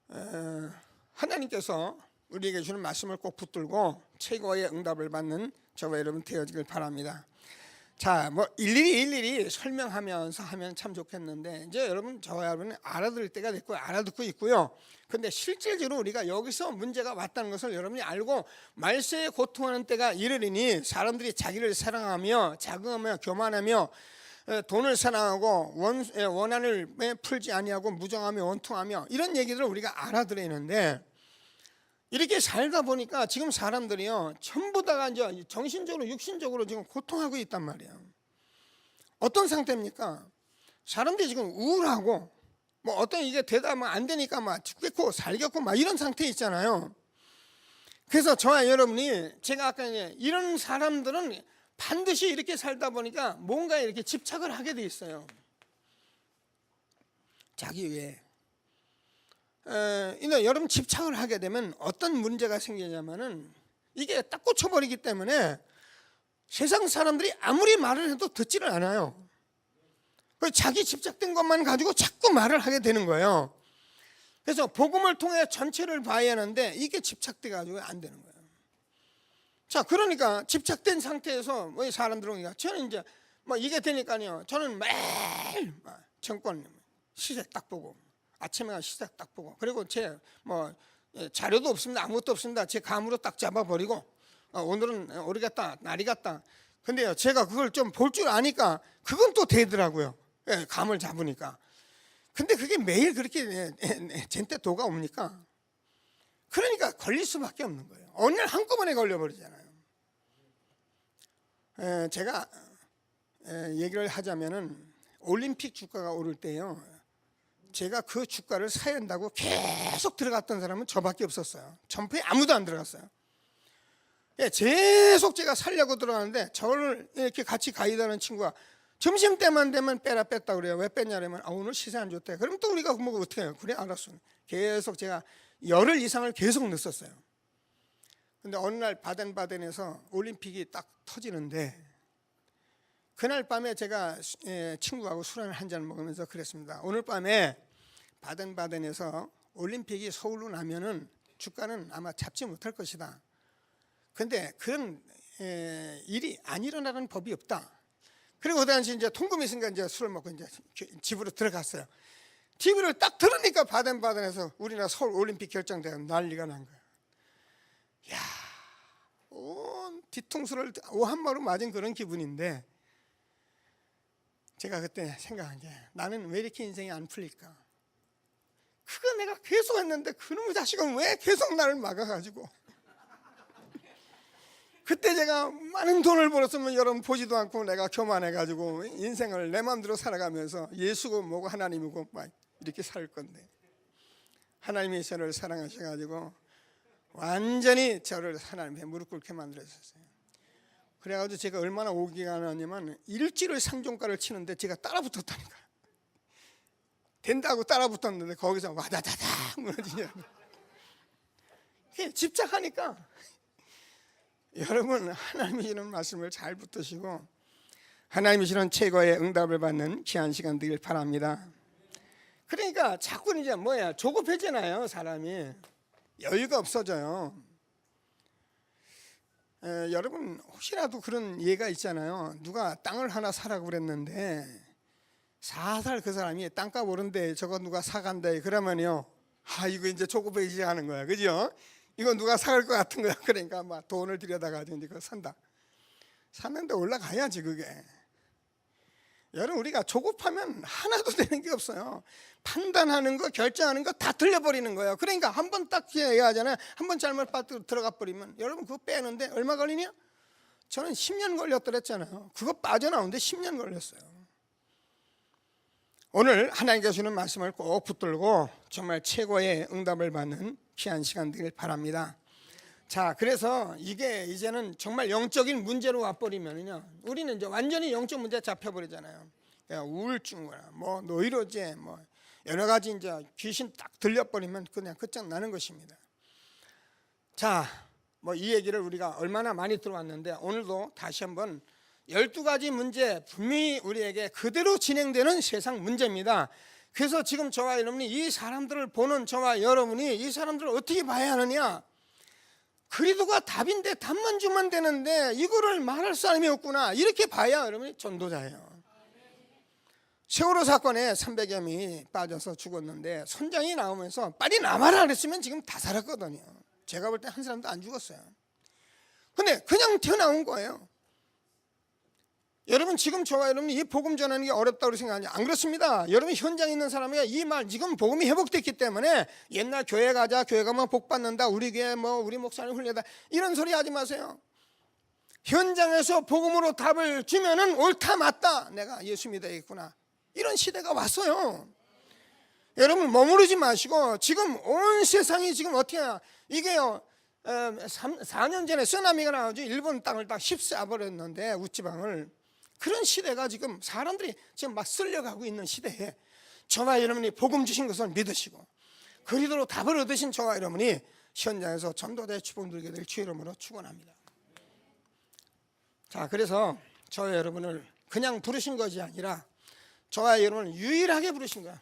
거예요. 하나님께서 우리에게 주는 말씀을 꼭 붙들고 최고의 응답을 받는 저와 여러분 되어지길 바랍니다. 자, 뭐 일일이 설명하면서 하면 참 좋겠는데 이제 여러분 저와 여러분은 알아들을 때가 됐고 알아듣고 있고요. 근데 실질적으로 우리가 여기서 문제가 왔다는 것을 여러분이 알고 말세에 고통하는 때가 이르리니 사람들이 자기를 사랑하며 자긍하며 교만하며 돈을 사랑하고 원한을 풀지 아니하고 무정하며 원통하며 이런 얘기들을 우리가 알아들어야 하는데 이렇게 살다 보니까 지금 사람들이요 전부 다가 이제 정신적으로 육신적으로 지금 고통하고 있단 말이에요. 어떤 상태입니까? 사람들이 지금 우울하고 뭐 어떤 이게 되다 안 되니까 막 죽겠고 살겠고 막 이런 상태 있잖아요. 그래서 저와 여러분이 제가 아까 이런 사람들은 반드시 이렇게 살다 보니까 뭔가 이렇게 집착을 하게 돼 있어요. 자기 외에. 여러분 집착을 하게 되면 어떤 문제가 생기냐면은 이게 딱 꽂혀버리기 때문에 세상 사람들이 아무리 말을 해도 듣지를 않아요. 자기 집착된 것만 가지고 자꾸 말을 하게 되는 거예요. 그래서 복음을 통해 전체를 봐야 하는데 이게 집착돼 가지고 안 되는 거예요. 자, 그러니까 집착된 상태에서 뭐 사람들은 저는 이제 뭐 이게 되니까요. 저는 매일 정권 시세 딱 보고 아침에 시세 딱 보고 그리고 제 뭐 자료도 없습니다. 아무것도 없습니다. 제 감으로 딱 잡아버리고 오늘은 오르겠다 날이 갔다. 근데요 제가 그걸 좀 볼 줄 아니까 그건 또 되더라고요. 감을 잡으니까. 근데 그게 매일 그렇게 젠때 도가 옵니까? 그러니까 걸릴 수밖에 없는 거예요. 어느 날 한꺼번에 걸려버리잖아요. 제가 얘기를 하자면은 올림픽 주가가 오를 때요. 제가 그 주가를 사야 한다고 계속 들어갔던 사람은 저밖에 없었어요. 점프에 아무도 안 들어갔어요. 계속 제가 살려고 들어가는데 저를 이렇게 같이 가이다는 친구가 점심때만 되면 빼라 뺐다 그래요. 왜 뺐냐면 오늘 시세 안 좋대. 그럼 또 우리가 뭐 어떻게 해요? 그래 알았어. 계속 제가 열흘 이상을 계속 넣었어요. 근데 어느 날 바덴바덴에서 올림픽이 딱 터지는데 그날 밤에 제가 친구하고 술 한 잔 먹으면서 그랬습니다. 오늘 밤에 바덴바덴에서 올림픽이 서울로 나면은 주가는 아마 잡지 못할 것이다. 근데 그런 일이 안 일어나는 법이 없다. 그리고 그 당시 이제 통금이 있으니까 이제 술을 먹고 이제 집으로 들어갔어요. TV를 딱 들으니까 바덴바덴에서 우리나라 서울 올림픽 결정돼서 난리가 난 거예요. 야, 온 뒤통수를 오한마로 맞은 그런 기분인데 제가 그때 생각한 게 나는 왜 이렇게 인생이 안 풀릴까? 그거 내가 계속 했는데 그놈의 자식은 왜 계속 나를 막아가지고. 그때 제가 많은 돈을 벌었으면 여러분 보지도 않고 내가 교만해가지고 인생을 내 마음대로 살아가면서 예수고 뭐고 하나님이고 막 이렇게 살 건데, 하나님이 저를 사랑하셔가지고 완전히 저를 하나님께 무릎 꿇게 만들어주셨어요. 그래가지고 제가 얼마나 오기가 나냐면 일주일 상종가를 치는데 제가 따라 붙었다니까요. 된다고 따라 붙었는데 거기서 와다다다 무너지냐고. 집착하니까. 여러분, 하나님이 주는 말씀을 잘 붙드시고 하나님이 주는 최고의 응답을 받는 귀한 시간 되길 바랍니다. 그러니까 자꾸 이제 조급해지나요? 사람이 여유가 없어져요. 여러분 혹시라도 그런 예가 있잖아요. 누가 땅을 하나 사라고 그랬는데 4살 그 사람이 땅값 오른데 저거 누가 사간대 그러면요, 이거 이제 조급해지지 하는 거야, 그죠? 이거 누가 사갈 것 같은 거야. 그러니까 막 돈을 들여다가 이제 그거 산다. 샀는데 올라가야지 그게. 여러분, 우리가 조급하면 하나도 되는 게 없어요. 판단하는 거, 결정하는 거 다 틀려버리는 거예요. 그러니까 한 번 딱 해야 하잖아요. 한 번 잘못 들어가 버리면 여러분 그거 빼는데 얼마 걸리냐? 저는 10년 걸렸더랬잖아요. 그거 빠져나오는데 10년 걸렸어요. 오늘 하나님께서 주는 말씀을 꼭 붙들고 정말 최고의 응답을 받는 귀한 시간 되길 바랍니다. 자, 그래서 이게 이제는 정말 영적인 문제로 와버리면요, 우리는 이제 완전히 영적 문제에 잡혀버리잖아요. 우울증이나 노이로제 여러 가지 이제 귀신 딱 들려버리면 그냥 끝장나는 것입니다. 자, 이 얘기를 우리가 얼마나 많이 들어왔는데 오늘도 다시 한번 12가지 문제 분명히 우리에게 그대로 진행되는 세상 문제입니다. 그래서 지금 저와 여러분이 이 사람들을 보는 저와 여러분이 이 사람들을 어떻게 봐야 하느냐? 그리도가 답인데 답만 주면 되는데 이거를 말할 사람이 없구나, 이렇게 봐야 여러분이 전도자예요. 세월호 사건에 300여 명이 빠져서 죽었는데 선장이 나오면서 빨리 남아라 그랬으면 지금 다 살았거든요. 제가 볼 때 한 사람도 안 죽었어요. 근데 그냥 튀어나온 거예요. 여러분, 지금 저와 여러분이 이 복음 전하는 게 어렵다고 생각하냐? 안 그렇습니다. 여러분 현장에 있는 사람이 이 말, 지금 복음이 회복됐기 때문에 옛날 교회 가자, 교회 가면 복 받는다, 우리 교회 우리 목사님 훌륭하다, 이런 소리 하지 마세요. 현장에서 복음으로 답을 주면은 옳다 맞다, 내가 예수 믿어야겠구나, 이런 시대가 왔어요. 여러분 머무르지 마시고 지금 온 세상이 지금 어떻게 해야, 이게요 4년 전에 쓰나미가 나와서 일본 땅을 딱 휩싸버렸는데, 우찌방을. 그런 시대가 지금 사람들이 지금 막 쓸려가고 있는 시대에 저와 여러분이 복음 주신 것을 믿으시고 그리도로 답을 얻으신 저와 여러분이 현장에서 전도자의 축복 누리게 될 주의 이름으로 축원합니다. 자, 그래서 저와 여러분을 그냥 부르신 것이 아니라 저와 여러분을 유일하게 부르신 거야.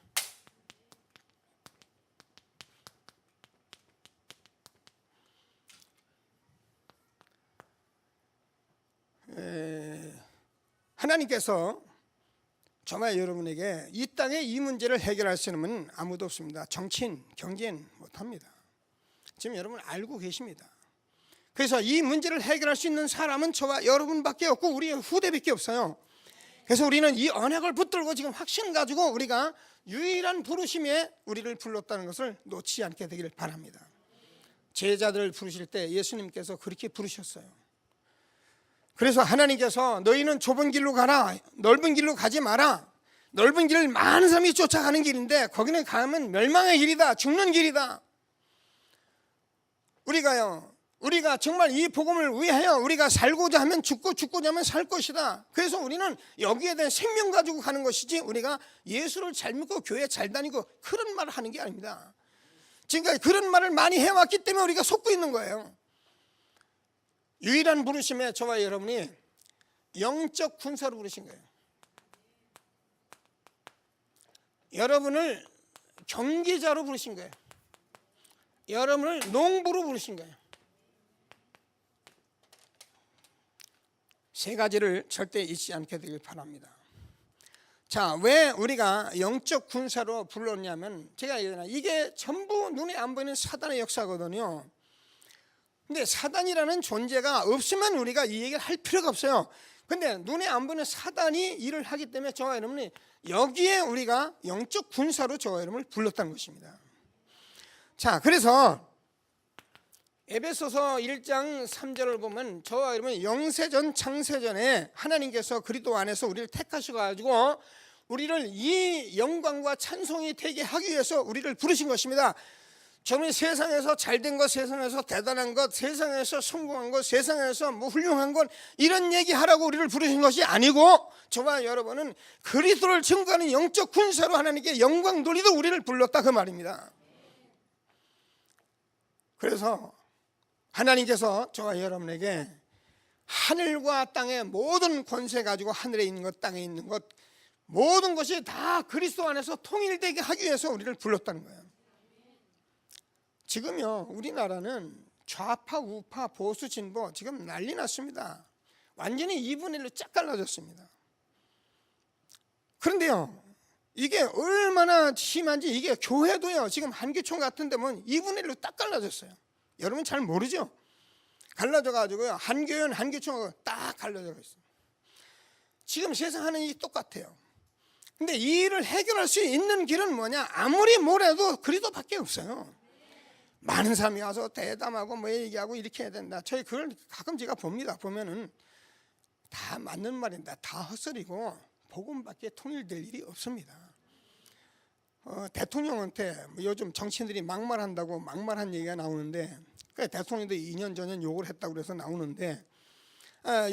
하나님께서 저와 여러분에게 이 땅의 이 문제를 해결할 수 있는 분은 아무도 없습니다. 정치인, 경제인 못합니다. 지금 여러분 알고 계십니다. 그래서 이 문제를 해결할 수 있는 사람은 저와 여러분밖에 없고 우리의 후대밖에 없어요. 그래서 우리는 이 언약을 붙들고 지금 확신 가지고 우리가 유일한 부르심에 우리를 불렀다는 것을 놓치지 않게 되기를 바랍니다. 제자들을 부르실 때 예수님께서 그렇게 부르셨어요. 그래서 하나님께서 너희는 좁은 길로 가라, 넓은 길로 가지 마라. 넓은 길을 많은 사람이 쫓아가는 길인데 거기는 가면 멸망의 길이다, 죽는 길이다. 우리가 정말 이 복음을 위하여 우리가 살고자 하면 죽고 죽고자 하면 살 것이다. 그래서 우리는 여기에 대한 생명 가지고 가는 것이지 우리가 예수를 잘 믿고 교회 잘 다니고 그런 말을 하는 게 아닙니다. 지금까지 그런 말을 많이 해왔기 때문에 우리가 속고 있는 거예요. 유일한 부르심에 저와 여러분이 영적 군사로 부르신 거예요. 여러분을 경기자로 부르신 거예요. 여러분을 농부로 부르신 거예요. 세 가지를 절대 잊지 않게 되길 바랍니다. 자, 왜 우리가 영적 군사로 불렀냐면 제가 얘기하잖아요. 이게 전부 눈에 안 보이는 사단의 역사거든요. 근데 사단이라는 존재가 없으면 우리가 이 얘기를 할 필요가 없어요. 근데 눈에 안 보이는 사단이 일을 하기 때문에 저와 여러분이 여기에 우리가 영적 군사로 저와 여러분을 불렀다는 것입니다. 자, 그래서 에베소서 1장 3절을 보면 저와 여러분 영세전 창세전에 하나님께서 그리스도 안에서 우리를 택하셔 가지고 우리를 이 영광과 찬송이 되게 하기 위해서 우리를 부르신 것입니다. 저는 세상에서 잘된 것, 세상에서 대단한 것, 세상에서 성공한 것, 세상에서 뭐 훌륭한 것 이런 얘기하라고 우리를 부르신 것이 아니고 저와 여러분은 그리스도를 증거하는 영적 군사로 하나님께 영광 돌리도 우리를 불렀다 그 말입니다. 그래서 하나님께서 저와 여러분에게 하늘과 땅의 모든 권세 가지고 하늘에 있는 것, 땅에 있는 것 모든 것이 다 그리스도 안에서 통일되게 하기 위해서 우리를 불렀다는 거예요. 지금요 우리나라는 좌파 우파 보수 진보 지금 난리 났습니다. 완전히 2분의 1로 쫙 갈라졌습니다. 그런데요 이게 얼마나 심한지 이게 교회도요 지금 한기총 같은 데면 2분의 1로 딱 갈라졌어요. 여러분 잘 모르죠? 갈라져 가지고요 한교연 한기총하고 딱 갈라져 있어요. 지금 세상 하는 일이 똑같아요. 근데 이 일을 해결할 수 있는 길은 뭐냐? 아무리 뭐래도 그리스도밖에 없어요. 많은 사람이 와서 대담하고 뭐 얘기하고 이렇게 해야 된다. 저희 그걸 가끔 제가 봅니다. 보면은 다 맞는 말인데 다 헛소리고 복음밖에 통일될 일이 없습니다. 대통령한테 뭐 요즘 정치인들이 막말한다고 막말한 얘기가 나오는데 대통령도 2년 전에 욕을 했다고 그래서 나오는데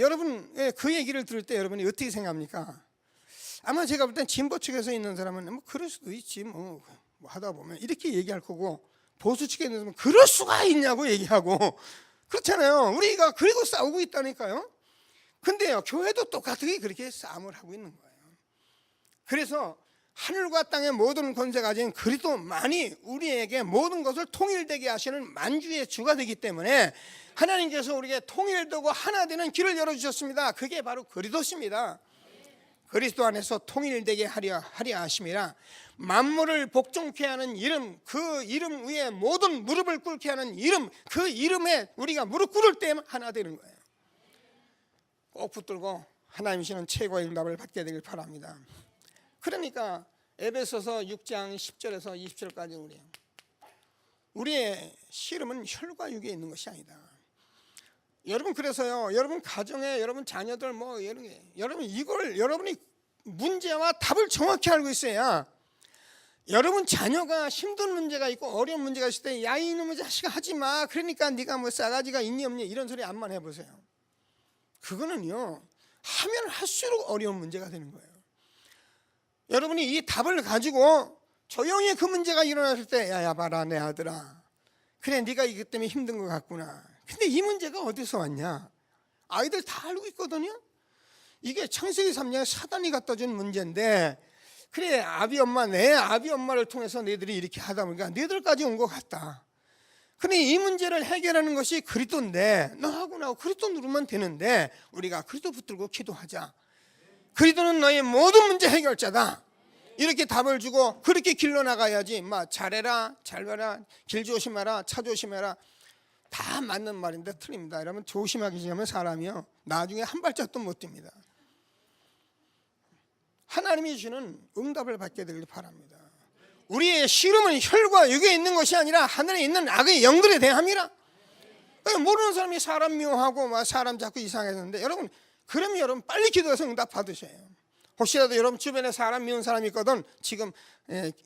여러분 그 얘기를 들을 때 여러분이 어떻게 생각합니까? 아마 제가 볼 땐 진보 측에서 있는 사람은 뭐 그럴 수도 있지 뭐 하다 보면 이렇게 얘기할 거고 보수 측에 있는 사람은 그럴 수가 있냐고 얘기하고 그렇잖아요. 우리가 그리고 싸우고 있다니까요. 근데요 교회도 똑같이 그렇게 싸움을 하고 있는 거예요. 그래서 하늘과 땅의 모든 권세 가진 그리스도만이 우리에게 모든 것을 통일되게 하시는 만주의 주가 되기 때문에 하나님께서 우리에게 통일되고 하나 되는 길을 열어주셨습니다. 그게 바로 그리스도십니다. 그리스도 안에서 통일되게 하려 하심이라 만물을 복종케 하는 이름 그 이름 위에 모든 무릎을 꿇게 하는 이름 그 이름에 우리가 무릎 꿇을 때 하나 되는 거예요. 꼭 붙들고 하나님이시는 최고의 응답을 받게 되길 바랍니다. 그러니까 에베소서 6장 10절에서 20절까지 우리의 씨름은 혈과 육에 있는 것이 아니다. 여러분 그래서요 여러분 가정에 여러분 자녀들 뭐 이런 게 여러분 이걸 여러분이 문제와 답을 정확히 알고 있어야 여러분 자녀가 힘든 문제가 있고 어려운 문제가 있을 때 야 이놈의 자식아 하지마 그러니까 네가 뭐 싸가지가 있니 없니 이런 소리 안만 해보세요. 그거는요 하면 할수록 어려운 문제가 되는 거예요. 여러분이 이 답을 가지고 조용히 그 문제가 일어났을 때 야 봐라 내 아들아 그래 네가 이것 때문에 힘든 것 같구나. 근데 이 문제가 어디서 왔냐? 아이들 다 알고 있거든요. 이게 창세기 3장에 사단이 갖다 준 문제인데 그래 아비 엄마 내 아비 엄마를 통해서 너희들이 이렇게 하다 보니까 너희들까지 온 것 같다. 근데 이 문제를 해결하는 것이 그리스도인데 너하고 나하고 그리스도 누르면 되는데 우리가 그리스도 붙들고 기도하자. 그리스도는 너의 모든 문제 해결자다. 이렇게 답을 주고 그렇게 길러 나가야지 막 잘해라 잘 봐라 길 조심해라 차 조심해라 다 맞는 말인데 틀립니다. 여러분 조심하기 전에 사람이요 나중에 한 발짝도 못 뜁니다. 하나님이 주시는 응답을 받게 되길 바랍니다. 우리의 씨름은 혈과 육에 있는 것이 아니라 하늘에 있는 악의 영들에 대함이라. 모르는 사람이 사람 미워하고 막 사람 자꾸 이상해졌는데 여러분 그러면 여러분 빨리 기도해서 응답 받으셔요. 혹시라도 여러분 주변에 사람 미운 사람이 있거든 지금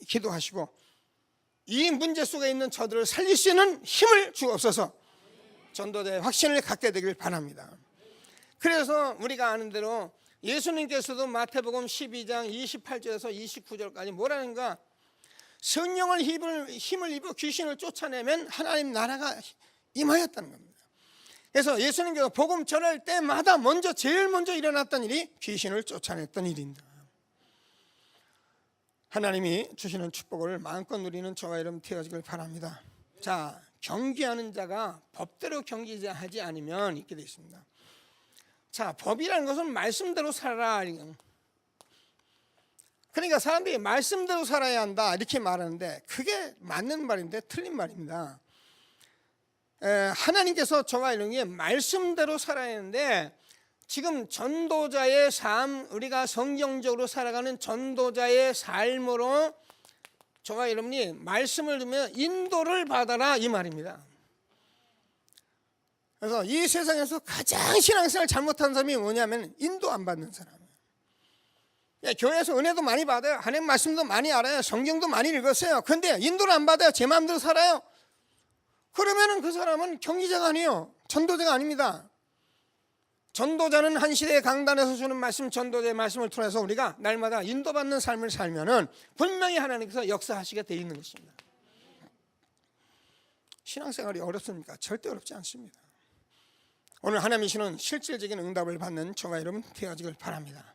기도하시고 이 문제 속에 있는 저들을 살릴 수 있는 힘을 주옵소서. 전도자의 확신을 갖게 되길 바랍니다. 그래서 우리가 아는 대로 예수님께서도 마태복음 12장 28절에서 29절까지 뭐라는가 성령을 힘을 입어 귀신을 쫓아내면 하나님 나라가 임하였다는 겁니다. 그래서 예수님께서 복음 전할 때마다 제일 먼저 일어났던 일이 귀신을 쫓아냈던 일입니다. 하나님이 주시는 축복을 마음껏 누리는 저와 여러분 되어지길 바랍니다. 자, 경계하는 자가 법대로 경계하지 않으면 이렇게 되어 있습니다. 자, 법이라는 것은 말씀대로 살아라. 그러니까 사람들이 말씀대로 살아야 한다 이렇게 말하는데 그게 맞는 말인데 틀린 말입니다. 하나님께서 저와 여러분이 말씀대로 살아야 하는데 지금 전도자의 삶, 우리가 성경적으로 살아가는 전도자의 삶으로 저와 여러분이 말씀을 듣면 인도를 받아라 이 말입니다. 그래서 이 세상에서 가장 신앙생활 잘못한 사람이 뭐냐면 인도 안 받는 사람이에요. 교회에서 은혜도 많이 받아요. 하나님 말씀도 많이 알아요. 성경도 많이 읽었어요. 그런데 인도를 안 받아요. 제 마음대로 살아요. 그러면은 그 사람은 경기자가 아니에요. 전도자가 아닙니다. 전도자는 한 시대의 강단에서 주는 말씀, 전도자의 말씀을 통해서 우리가 날마다 인도받는 삶을 살면은 분명히 하나님께서 역사하시게 돼 있는 것입니다. 신앙생활이 어렵습니까? 절대 어렵지 않습니다. 오늘 하나님이 주는 실질적인 응답을 받는 저와 여러분 되어지길 바랍니다.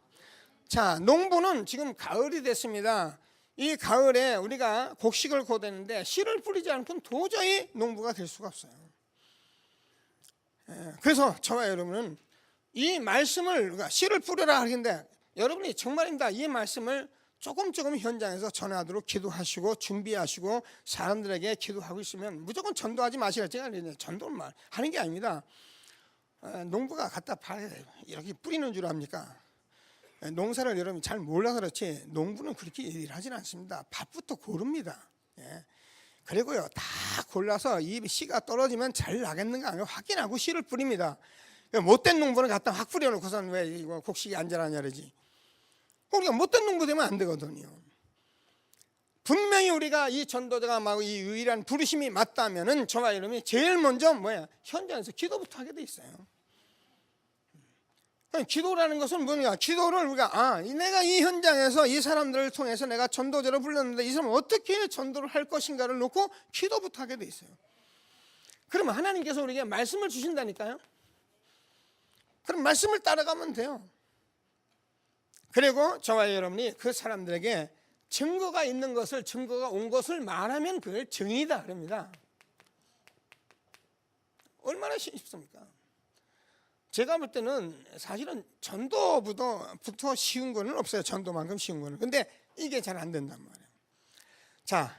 자, 농부는 지금 가을이 됐습니다. 이 가을에 우리가 곡식을 거두는데 씨를 뿌리지 않고는 도저히 농부가 될 수가 없어요. 그래서 저와 여러분은 이 말씀을 우리가 씨를 뿌려라 하는데 여러분이 정말입니다. 이 말씀을 조금 현장에서 전하도록 기도하시고 준비하시고 사람들에게 기도하고 있으면 무조건 전도하지 마시라. 제가 전도를 하는 게 아닙니다. 농부가 갖다 봐야 돼요. 이렇게 뿌리는 줄 압니까? 농사를 여러분이 잘 몰라서 그렇지 농부는 그렇게 일하지는 않습니다. 밭부터 고릅니다. 그리고요 다 골라서 이 씨가 떨어지면 잘 나겠는가 확인하고 씨를 뿌립니다. 못된 농부는 갖다 확 뿌려놓고서는 왜 이거 곡식이 안 자라냐 그러지. 우리가 못된 농부 되면 안 되거든요. 분명히 우리가 이 전도자가 막 이 유일한 부르심이 맞다면은 저와 여러분이 제일 먼저 현장에서 기도부터 하게 돼 있어요. 기도라는 것은 뭐냐? 기도를 우리가 내가 이 현장에서 이 사람들을 통해서 내가 전도자로 불렀는데 이 사람은 어떻게 전도를 할 것인가를 놓고 기도부터 하게 돼 있어요. 그러면 하나님께서 우리에게 말씀을 주신다니까요. 그럼 말씀을 따라가면 돼요. 그리고 저와 여러분이 그 사람들에게 증거가 있는 것을, 증거가 온 것을 말하면 그걸 증이다 그럽니다. 얼마나 쉽습니까? 제가 볼 때는 사실은 전도부터 쉬운 거는 없어요. 전도만큼 쉬운 거는. 근데 이게 잘 안 된단 말이에요. 자,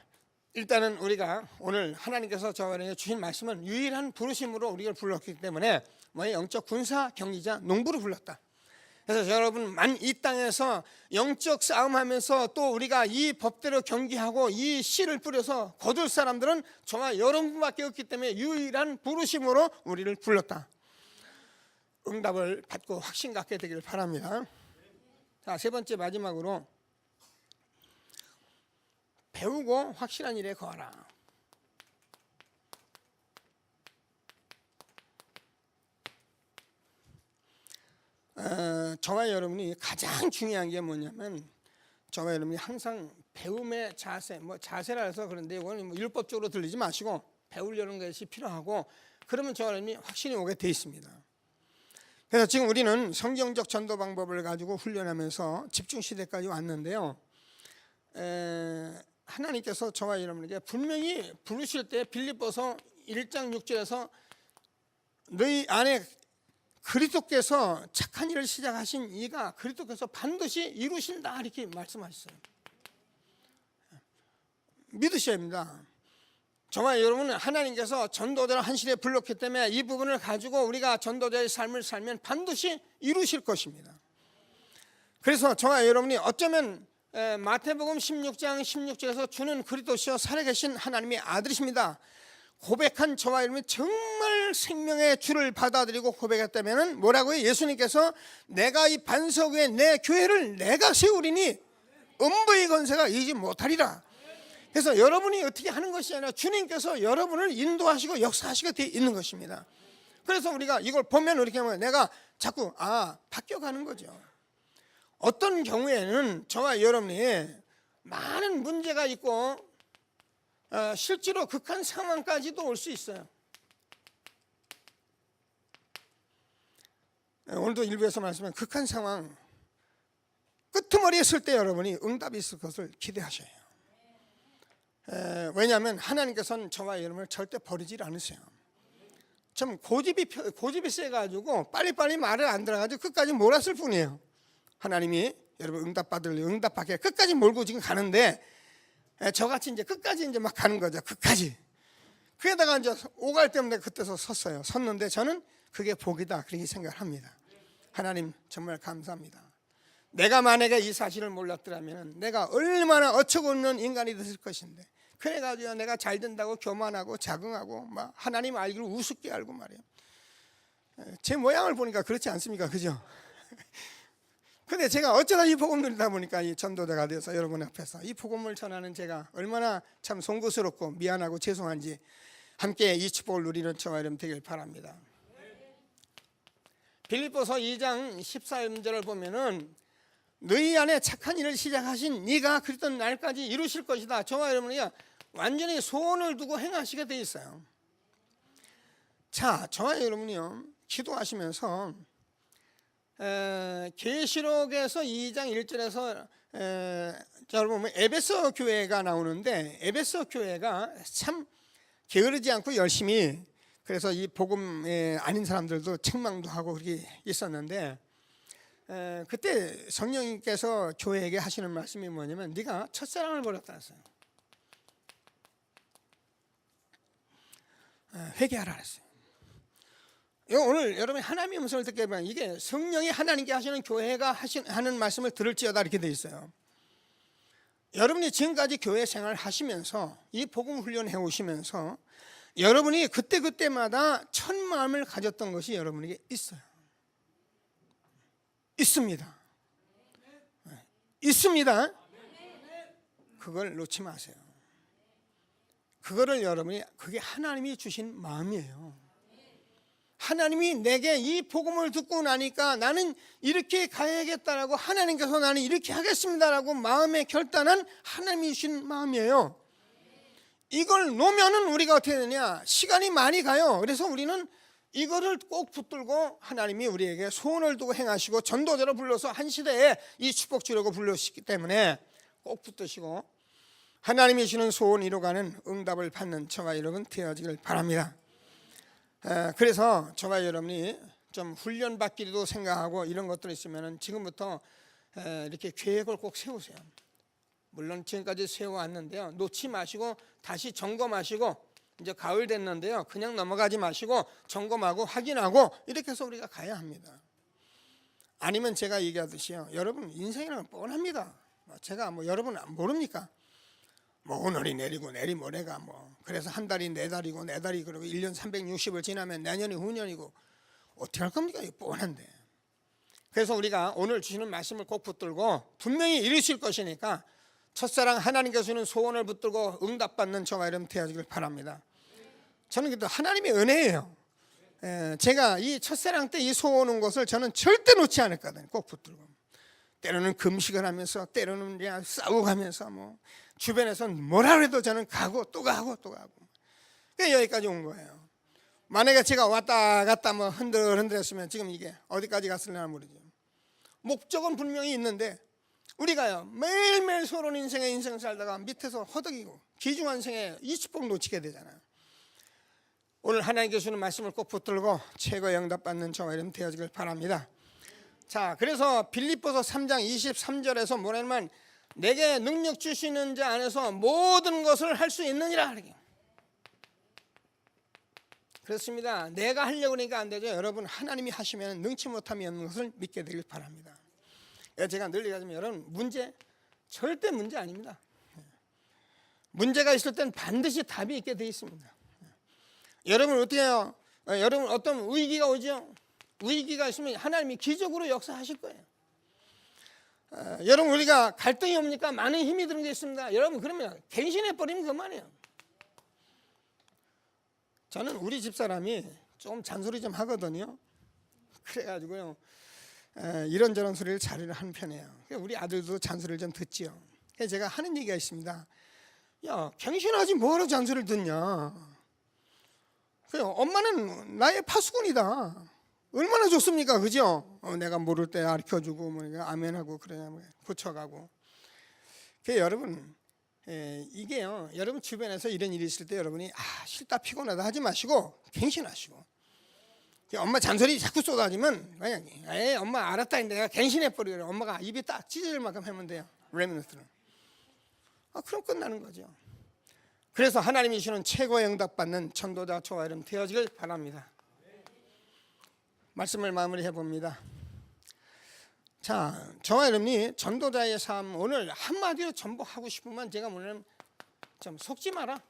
일단은 우리가 오늘 하나님께서 저에게 주신 말씀은 유일한 부르심으로 우리를 불렀기 때문에 영적 군사 경리자 농부를 불렀다. 그래서 여러분 이 땅에서 영적 싸움하면서 또 우리가 이 법대로 경기하고 이 씨를 뿌려서 거둘 사람들은 저와 여러분밖에 없기 때문에 유일한 부르심으로 우리를 불렀다. 응답을 받고 확신 갖게 되기를 바랍니다. 자, 세 번째 마지막으로 배우고 확실한 일에 거하라. 저와 여러분이 가장 중요한 게 뭐냐면 저와 여러분이 항상 배움의 자세, 자세라 해서 그런데 이거는 율법적으로 들리지 마시고 배우려는 것이 필요하고 그러면 저와 여러분이 확신이 오게 돼 있습니다. 그래서 지금 우리는 성경적 전도 방법을 가지고 훈련하면서 집중시대까지 왔는데요. 하나님께서 저와 여러분에게 분명히 부르실 때 빌립보서 1장 6절에서 너희 안에 그리스도께서 착한 일을 시작하신 이가 그리스도께서 반드시 이루신다 이렇게 말씀하셨어요. 믿으셔야 합니다. 저와 여러분은 하나님께서 전도자를 한 시대에 불렀기 때문에 이 부분을 가지고 우리가 전도자의 삶을 살면 반드시 이루실 것입니다. 그래서 저와 여러분이 어쩌면 마태복음 16장 16절에서 주는 그리스도시여 살아계신 하나님의 아들이십니다. 고백한 저와 여러분이 정말 생명의 주를 받아들이고 고백했다면 뭐라고요? 예수님께서 내가 이 반석 위에 내 교회를 내가 세우리니 음부의 권세가 이기지 못하리라. 그래서 여러분이 어떻게 하는 것이 아니라 주님께서 여러분을 인도하시고 역사하시게 되어 있는 것입니다. 그래서 우리가 이걸 보면 이렇게 하면 내가 자꾸 바뀌어가는 거죠. 어떤 경우에는 저와 여러분이 많은 문제가 있고 실제로 극한 상황까지도 올 수 있어요. 오늘도 일부에서 말씀한 극한 상황 끄트머리에 쓸 때 여러분이 응답이 있을 것을 기대하셔야 해요. 왜냐하면 하나님께서는 저와 여러분을 절대 버리질 않으세요. 좀 고집이 세가지고 빨리빨리 말을 안 들어가지고 끝까지 몰았을 뿐이에요. 하나님이 여러분 응답받게 끝까지 몰고 지금 가는데 저같이 이제 끝까지 이제 막 가는 거죠. 끝까지. 그게다가 이제 오갈 때문에 그때서 섰어요. 섰는데 저는 그게 복이다 그렇게 생각합니다. 하나님 정말 감사합니다. 내가 만약에 이 사실을 몰랐더라면 내가 얼마나 어처구니없는 인간이 됐을 것인데, 그래가지고 내가 잘 된다고 교만하고 자긍하고 막 하나님 알기를 우습게 알고 말이에요. 제 모양을 보니까 그렇지 않습니까? 그죠? 근데 제가 어쩌다 이 복음 누리다 보니까 이 전도자가 되어서 여러분 앞에서 이 복음을 전하는 제가 얼마나 참 송구스럽고 미안하고 죄송한지, 함께 이 축복을 누리는 저와 여러분 되길 바랍니다. 빌립보서 2장 14절을 보면은 너희 안에 착한 일을 시작하신 네가 그랬던 날까지 이루실 것이다. 저와 여러분이 완전히 소원을 두고 행하시게 돼 있어요. 자, 저와 여러분이요, 기도하시면서 계시록에서 2장 1절에서 여러분 보면 에베소 교회가 나오는데, 에베소 교회가 참 게으르지 않고 열심히, 그래서 이 복음에 아닌 사람들도 책망도 하고 그렇게 있었는데, 그때 성령님께서 교회에게 하시는 말씀이 뭐냐면 네가 첫사랑을 버렸다 했어요. 회개하라 그랬어요. 오늘 여러분이 하나님의 음성을 듣게 되면 이게 성령이 하나님께 하시는 교회가 하는 말씀을 들을지어다 이렇게 돼 있어요. 여러분이 지금까지 교회 생활을 하시면서 이 복음 훈련해 오시면서 여러분이 그때마다 첫 마음을 가졌던 것이 여러분에게 있어요. 있습니다. 있습니다. 그걸 놓지 마세요. 그거를 여러분이, 그게 하나님이 주신 마음이에요. 하나님이 내게 이 복음을 듣고 나니까 나는 이렇게 가야겠다라고, 하나님께서 나는 이렇게 하겠습니다라고 마음에 결단한 하나님이 주신 마음이에요. 이걸 놓으면은 우리가 어떻게 되냐, 시간이 많이 가요. 그래서 우리는 이거를 꼭 붙들고 하나님이 우리에게 소원을 두고 행하시고 전도자로 불러서 한 시대에 이 축복 주려고 불러주시기 때문에 꼭 붙드시고 하나님이 주는 소원 이루어가는 응답을 받는 저와 여러분 되어지길 바랍니다. 그래서 저와 여러분이 좀 훈련받기도 생각하고 이런 것들이 있으면 지금부터 이렇게 계획을 꼭 세우세요. 물론 지금까지 세워왔는데요, 놓지 마시고 다시 점검하시고, 이제 가을 됐는데요, 그냥 넘어가지 마시고 점검하고 확인하고 이렇게 해서 우리가 가야 합니다. 아니면 제가 얘기하듯이요, 여러분 인생이란 뻔합니다. 제가 뭐 여러분 모릅니까? 뭐 오늘이 내리고 내일 모레가 뭐, 그래서 한 달이 네 달이고 네 달이 그러고 1년 360을 지나면 내년이 후년이고 어떻게 할 겁니까? 이거 뻔한데. 그래서 우리가 오늘 주시는 말씀을 꼭 붙들고 분명히 이루실 것이니까 첫사랑 하나님께서 주는 소원을 붙들고 응답받는 저와 여러분 되어지길 바랍니다. 저는 그래도 하나님의 은혜예요. 제가 이 첫사랑 때 이 소원 온 것을 저는 절대 놓지 않을 거거든요. 꼭 붙들고. 때로는 금식을 하면서, 때로는 그냥 싸우고 하면서, 뭐 주변에서는 뭐라 해도 저는 가고 또 가고 또 가고. 그래서 여기까지 온 거예요. 만약에 제가 왔다 갔다 뭐 흔들흔들했으면 지금 이게 어디까지 갔을려나 모르죠. 목적은 분명히 있는데 우리가요 매일매일 서로 인생의 인생 살다가 밑에서 허덕이고 귀중한 생에 이 축복 놓치게 되잖아요. 오늘 하나님께서 주는 말씀을 꼭 붙들고 최고의 응답받는 저와 여러분 되어지길 바랍니다. 자, 그래서 빌립보서 3장 23절에서 뭐냐면 내게 능력 주시는 자 안에서 모든 것을 할 수 있느니라. 그렇습니다. 내가 하려고 하니까 안 되죠. 여러분 하나님이 하시면 능치 못함이 없는 것을 믿게 되길 바랍니다. 제가 늘 얘기하지만 여러분 문제 절대 문제 아닙니다. 문제가 있을 땐 반드시 답이 있게 되어 있습니다. 여러분 어떻게 해요? 여러분 어떤 위기가 오죠? 위기가 있으면 하나님이 기적으로 역사하실 거예요. 여러분 우리가 갈등이 옵니까? 많은 힘이 드는 게 있습니다. 여러분 그러면 갱신해 버리면 그만이에요. 저는 우리 집사람이 좀 잔소리 좀 하거든요. 그래가지고요 이런저런 소리를 잘 하는 편이에요. 우리 아들도 잔소리를 좀 듣지요. 그래서 제가 하는 얘기가 있습니다. 야, 갱신하지 뭐하러 잔소리를 듣냐. 그래요. 엄마는 나의 파수꾼이다. 얼마나 좋습니까, 그죠? 내가 모를 때 가르쳐주고 뭐 아멘하고 그래야 고쳐가고. 그래서 여러분 이게요, 여러분 주변에서 이런 일이 있을 때 여러분이 싫다 피곤하다 하지 마시고 갱신하시고. 엄마 잔소리 자꾸 쏟아지면 그냥 엄마 알았다 했는데 내가 갱신해버리고 엄마가 입이 딱 찢어질 만큼 하면 돼요. 레미넌트는. 그럼 끝나는 거죠. 그래서 하나님이 주시는 최고의 응답받는 전도자 저와 여러분 되어지길 바랍니다. 말씀을 마무리해 봅니다. 자, 저와 여러분이 전도자의 삶 오늘 한마디로 전복하고 싶으면 제가 뭐냐면 좀 속지 마라.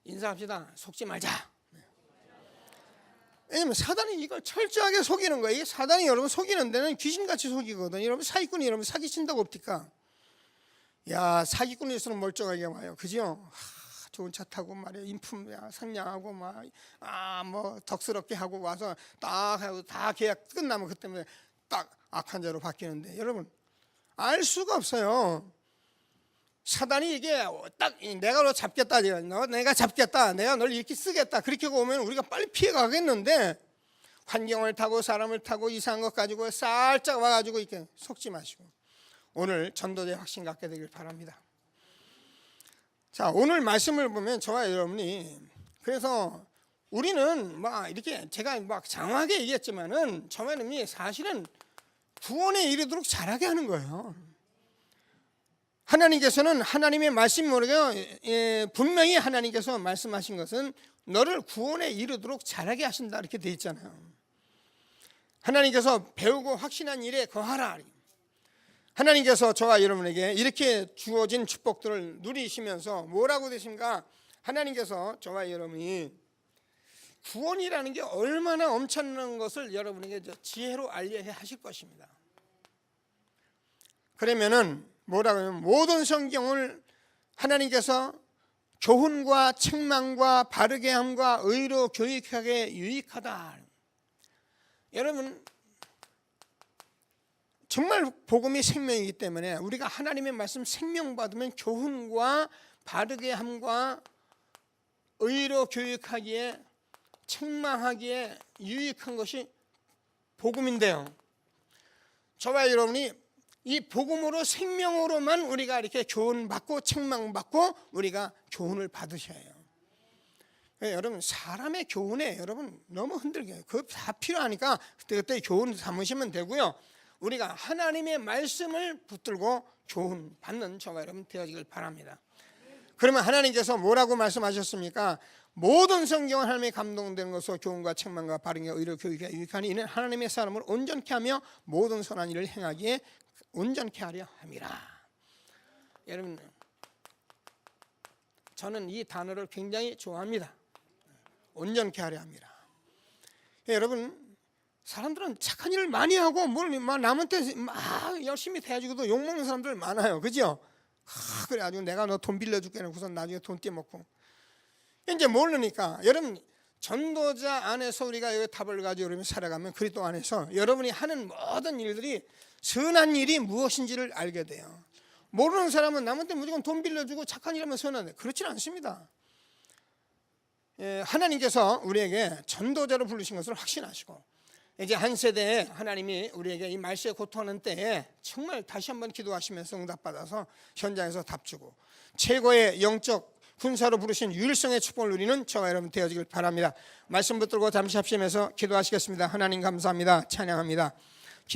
인사합시다. 속지 말자. 왜냐면 사단이 이걸 철저하게 속이는 거예요. 사단이 여러분 속이는 데는 귀신같이 속이거든요. 여러분 사기꾼이 여러분 사기친다고 없디까? 야, 사기꾼일수록 멀쩡하게 와요. 그죠? 좋은 차 타고 말이야 인품 상냥하고 뭐 덕스럽게 하고 와서 딱 하고 다 계약 끝나면 그때 딱 악한 자로 바뀌는데 여러분 알 수가 없어요. 사단이 이게 딱 내가 너 잡겠다, 내가 잡겠다, 내가 널 이렇게 쓰겠다 그렇게 오면 우리가 빨리 피해 가겠는데 환경을 타고 사람을 타고 이상한 것 가지고 살짝 와가지고 이렇게 속지 마시고 오늘 전도자의 확신 갖게 되길 바랍니다. 자, 오늘 말씀을 보면 저와 여러분이 그래서 우리는 막 이렇게 제가 막 장황하게 얘기했지만은 저와 여러분이 사실은 구원에 이르도록 잘하게 하는 거예요. 하나님께서는 하나님의 말씀 모르게 분명히 하나님께서 말씀하신 것은 너를 구원에 이르도록 잘하게 하신다 이렇게 돼 있잖아요. 하나님께서 배우고 확신한 일에 거하라. 하나님께서 저와 여러분에게 이렇게 주어진 축복들을 누리시면서 뭐라고 되십니까? 하나님께서 저와 여러분이 구원이라는 게 얼마나 엄청난 것을 여러분에게 지혜로 알려야 하실 것입니다. 그러면은 뭐라고 하면 모든 성경을 하나님께서 교훈과 책망과 바르게 함과 의로 교육하게 유익하다. 여러분 정말 복음이 생명이기 때문에 우리가 하나님의 말씀 생명 받으면 교훈과 바르게 함과 의로 교육하기에 책망하기에 유익한 것이 복음인데요. 저와 여러분이 이 복음으로 생명으로만 우리가 이렇게 교훈받고 책망받고 우리가 교훈을 받으셔야 해요. 여러분 사람의 교훈에 여러분 너무 흔들게 그거 다 필요하니까 그때 교훈 삼으시면 되고요. 우리가 하나님의 말씀을 붙들고 교훈 받는 저와 여러분 되어지길 바랍니다. 그러면 하나님께서 뭐라고 말씀하셨습니까? 모든 성경은 하나님의 감동되는 것으로 교훈과 책망과 바르게 의로 교육에 유익하니 이는 하나님의 사람을 온전케 하며 모든 선한 일을 행하기에 온전케 하려 함이라. 여러분 저는 이 단어를 굉장히 좋아합니다. 온전케 하려 함이라. 여러분 사람들은 착한 일을 많이 하고 남한테 막 열심히 대해주고도 욕먹는 사람들 많아요. 그죠? 그래가지고 내가 너 돈 빌려줄게 해놓고서 나중에 돈 떼먹고 이제 모르니까 여러분 전도자 안에서 우리가 여기 답을 가지고 여러분 살아가면 그리스도 안에서 여러분이 하는 모든 일들이 선한 일이 무엇인지를 알게 돼요. 모르는 사람은 남한테 무조건 돈 빌려주고 착한 일 하면 선한데 그렇지는 않습니다. 하나님께서 우리에게 전도자로 부르신 것을 확신하시고 이제 한 세대에 하나님이 우리에게 이 말세에 고통하는 때에 정말 다시 한번 기도하시면서 응답받아서 현장에서 답주고 최고의 영적 군사로 부르신 유일성의 축복을 누리는 저와 여러분 되어지길 바랍니다. 말씀 붙들고 잠시 합심해서 기도하시겠습니다. 하나님 감사합니다. 찬양합니다.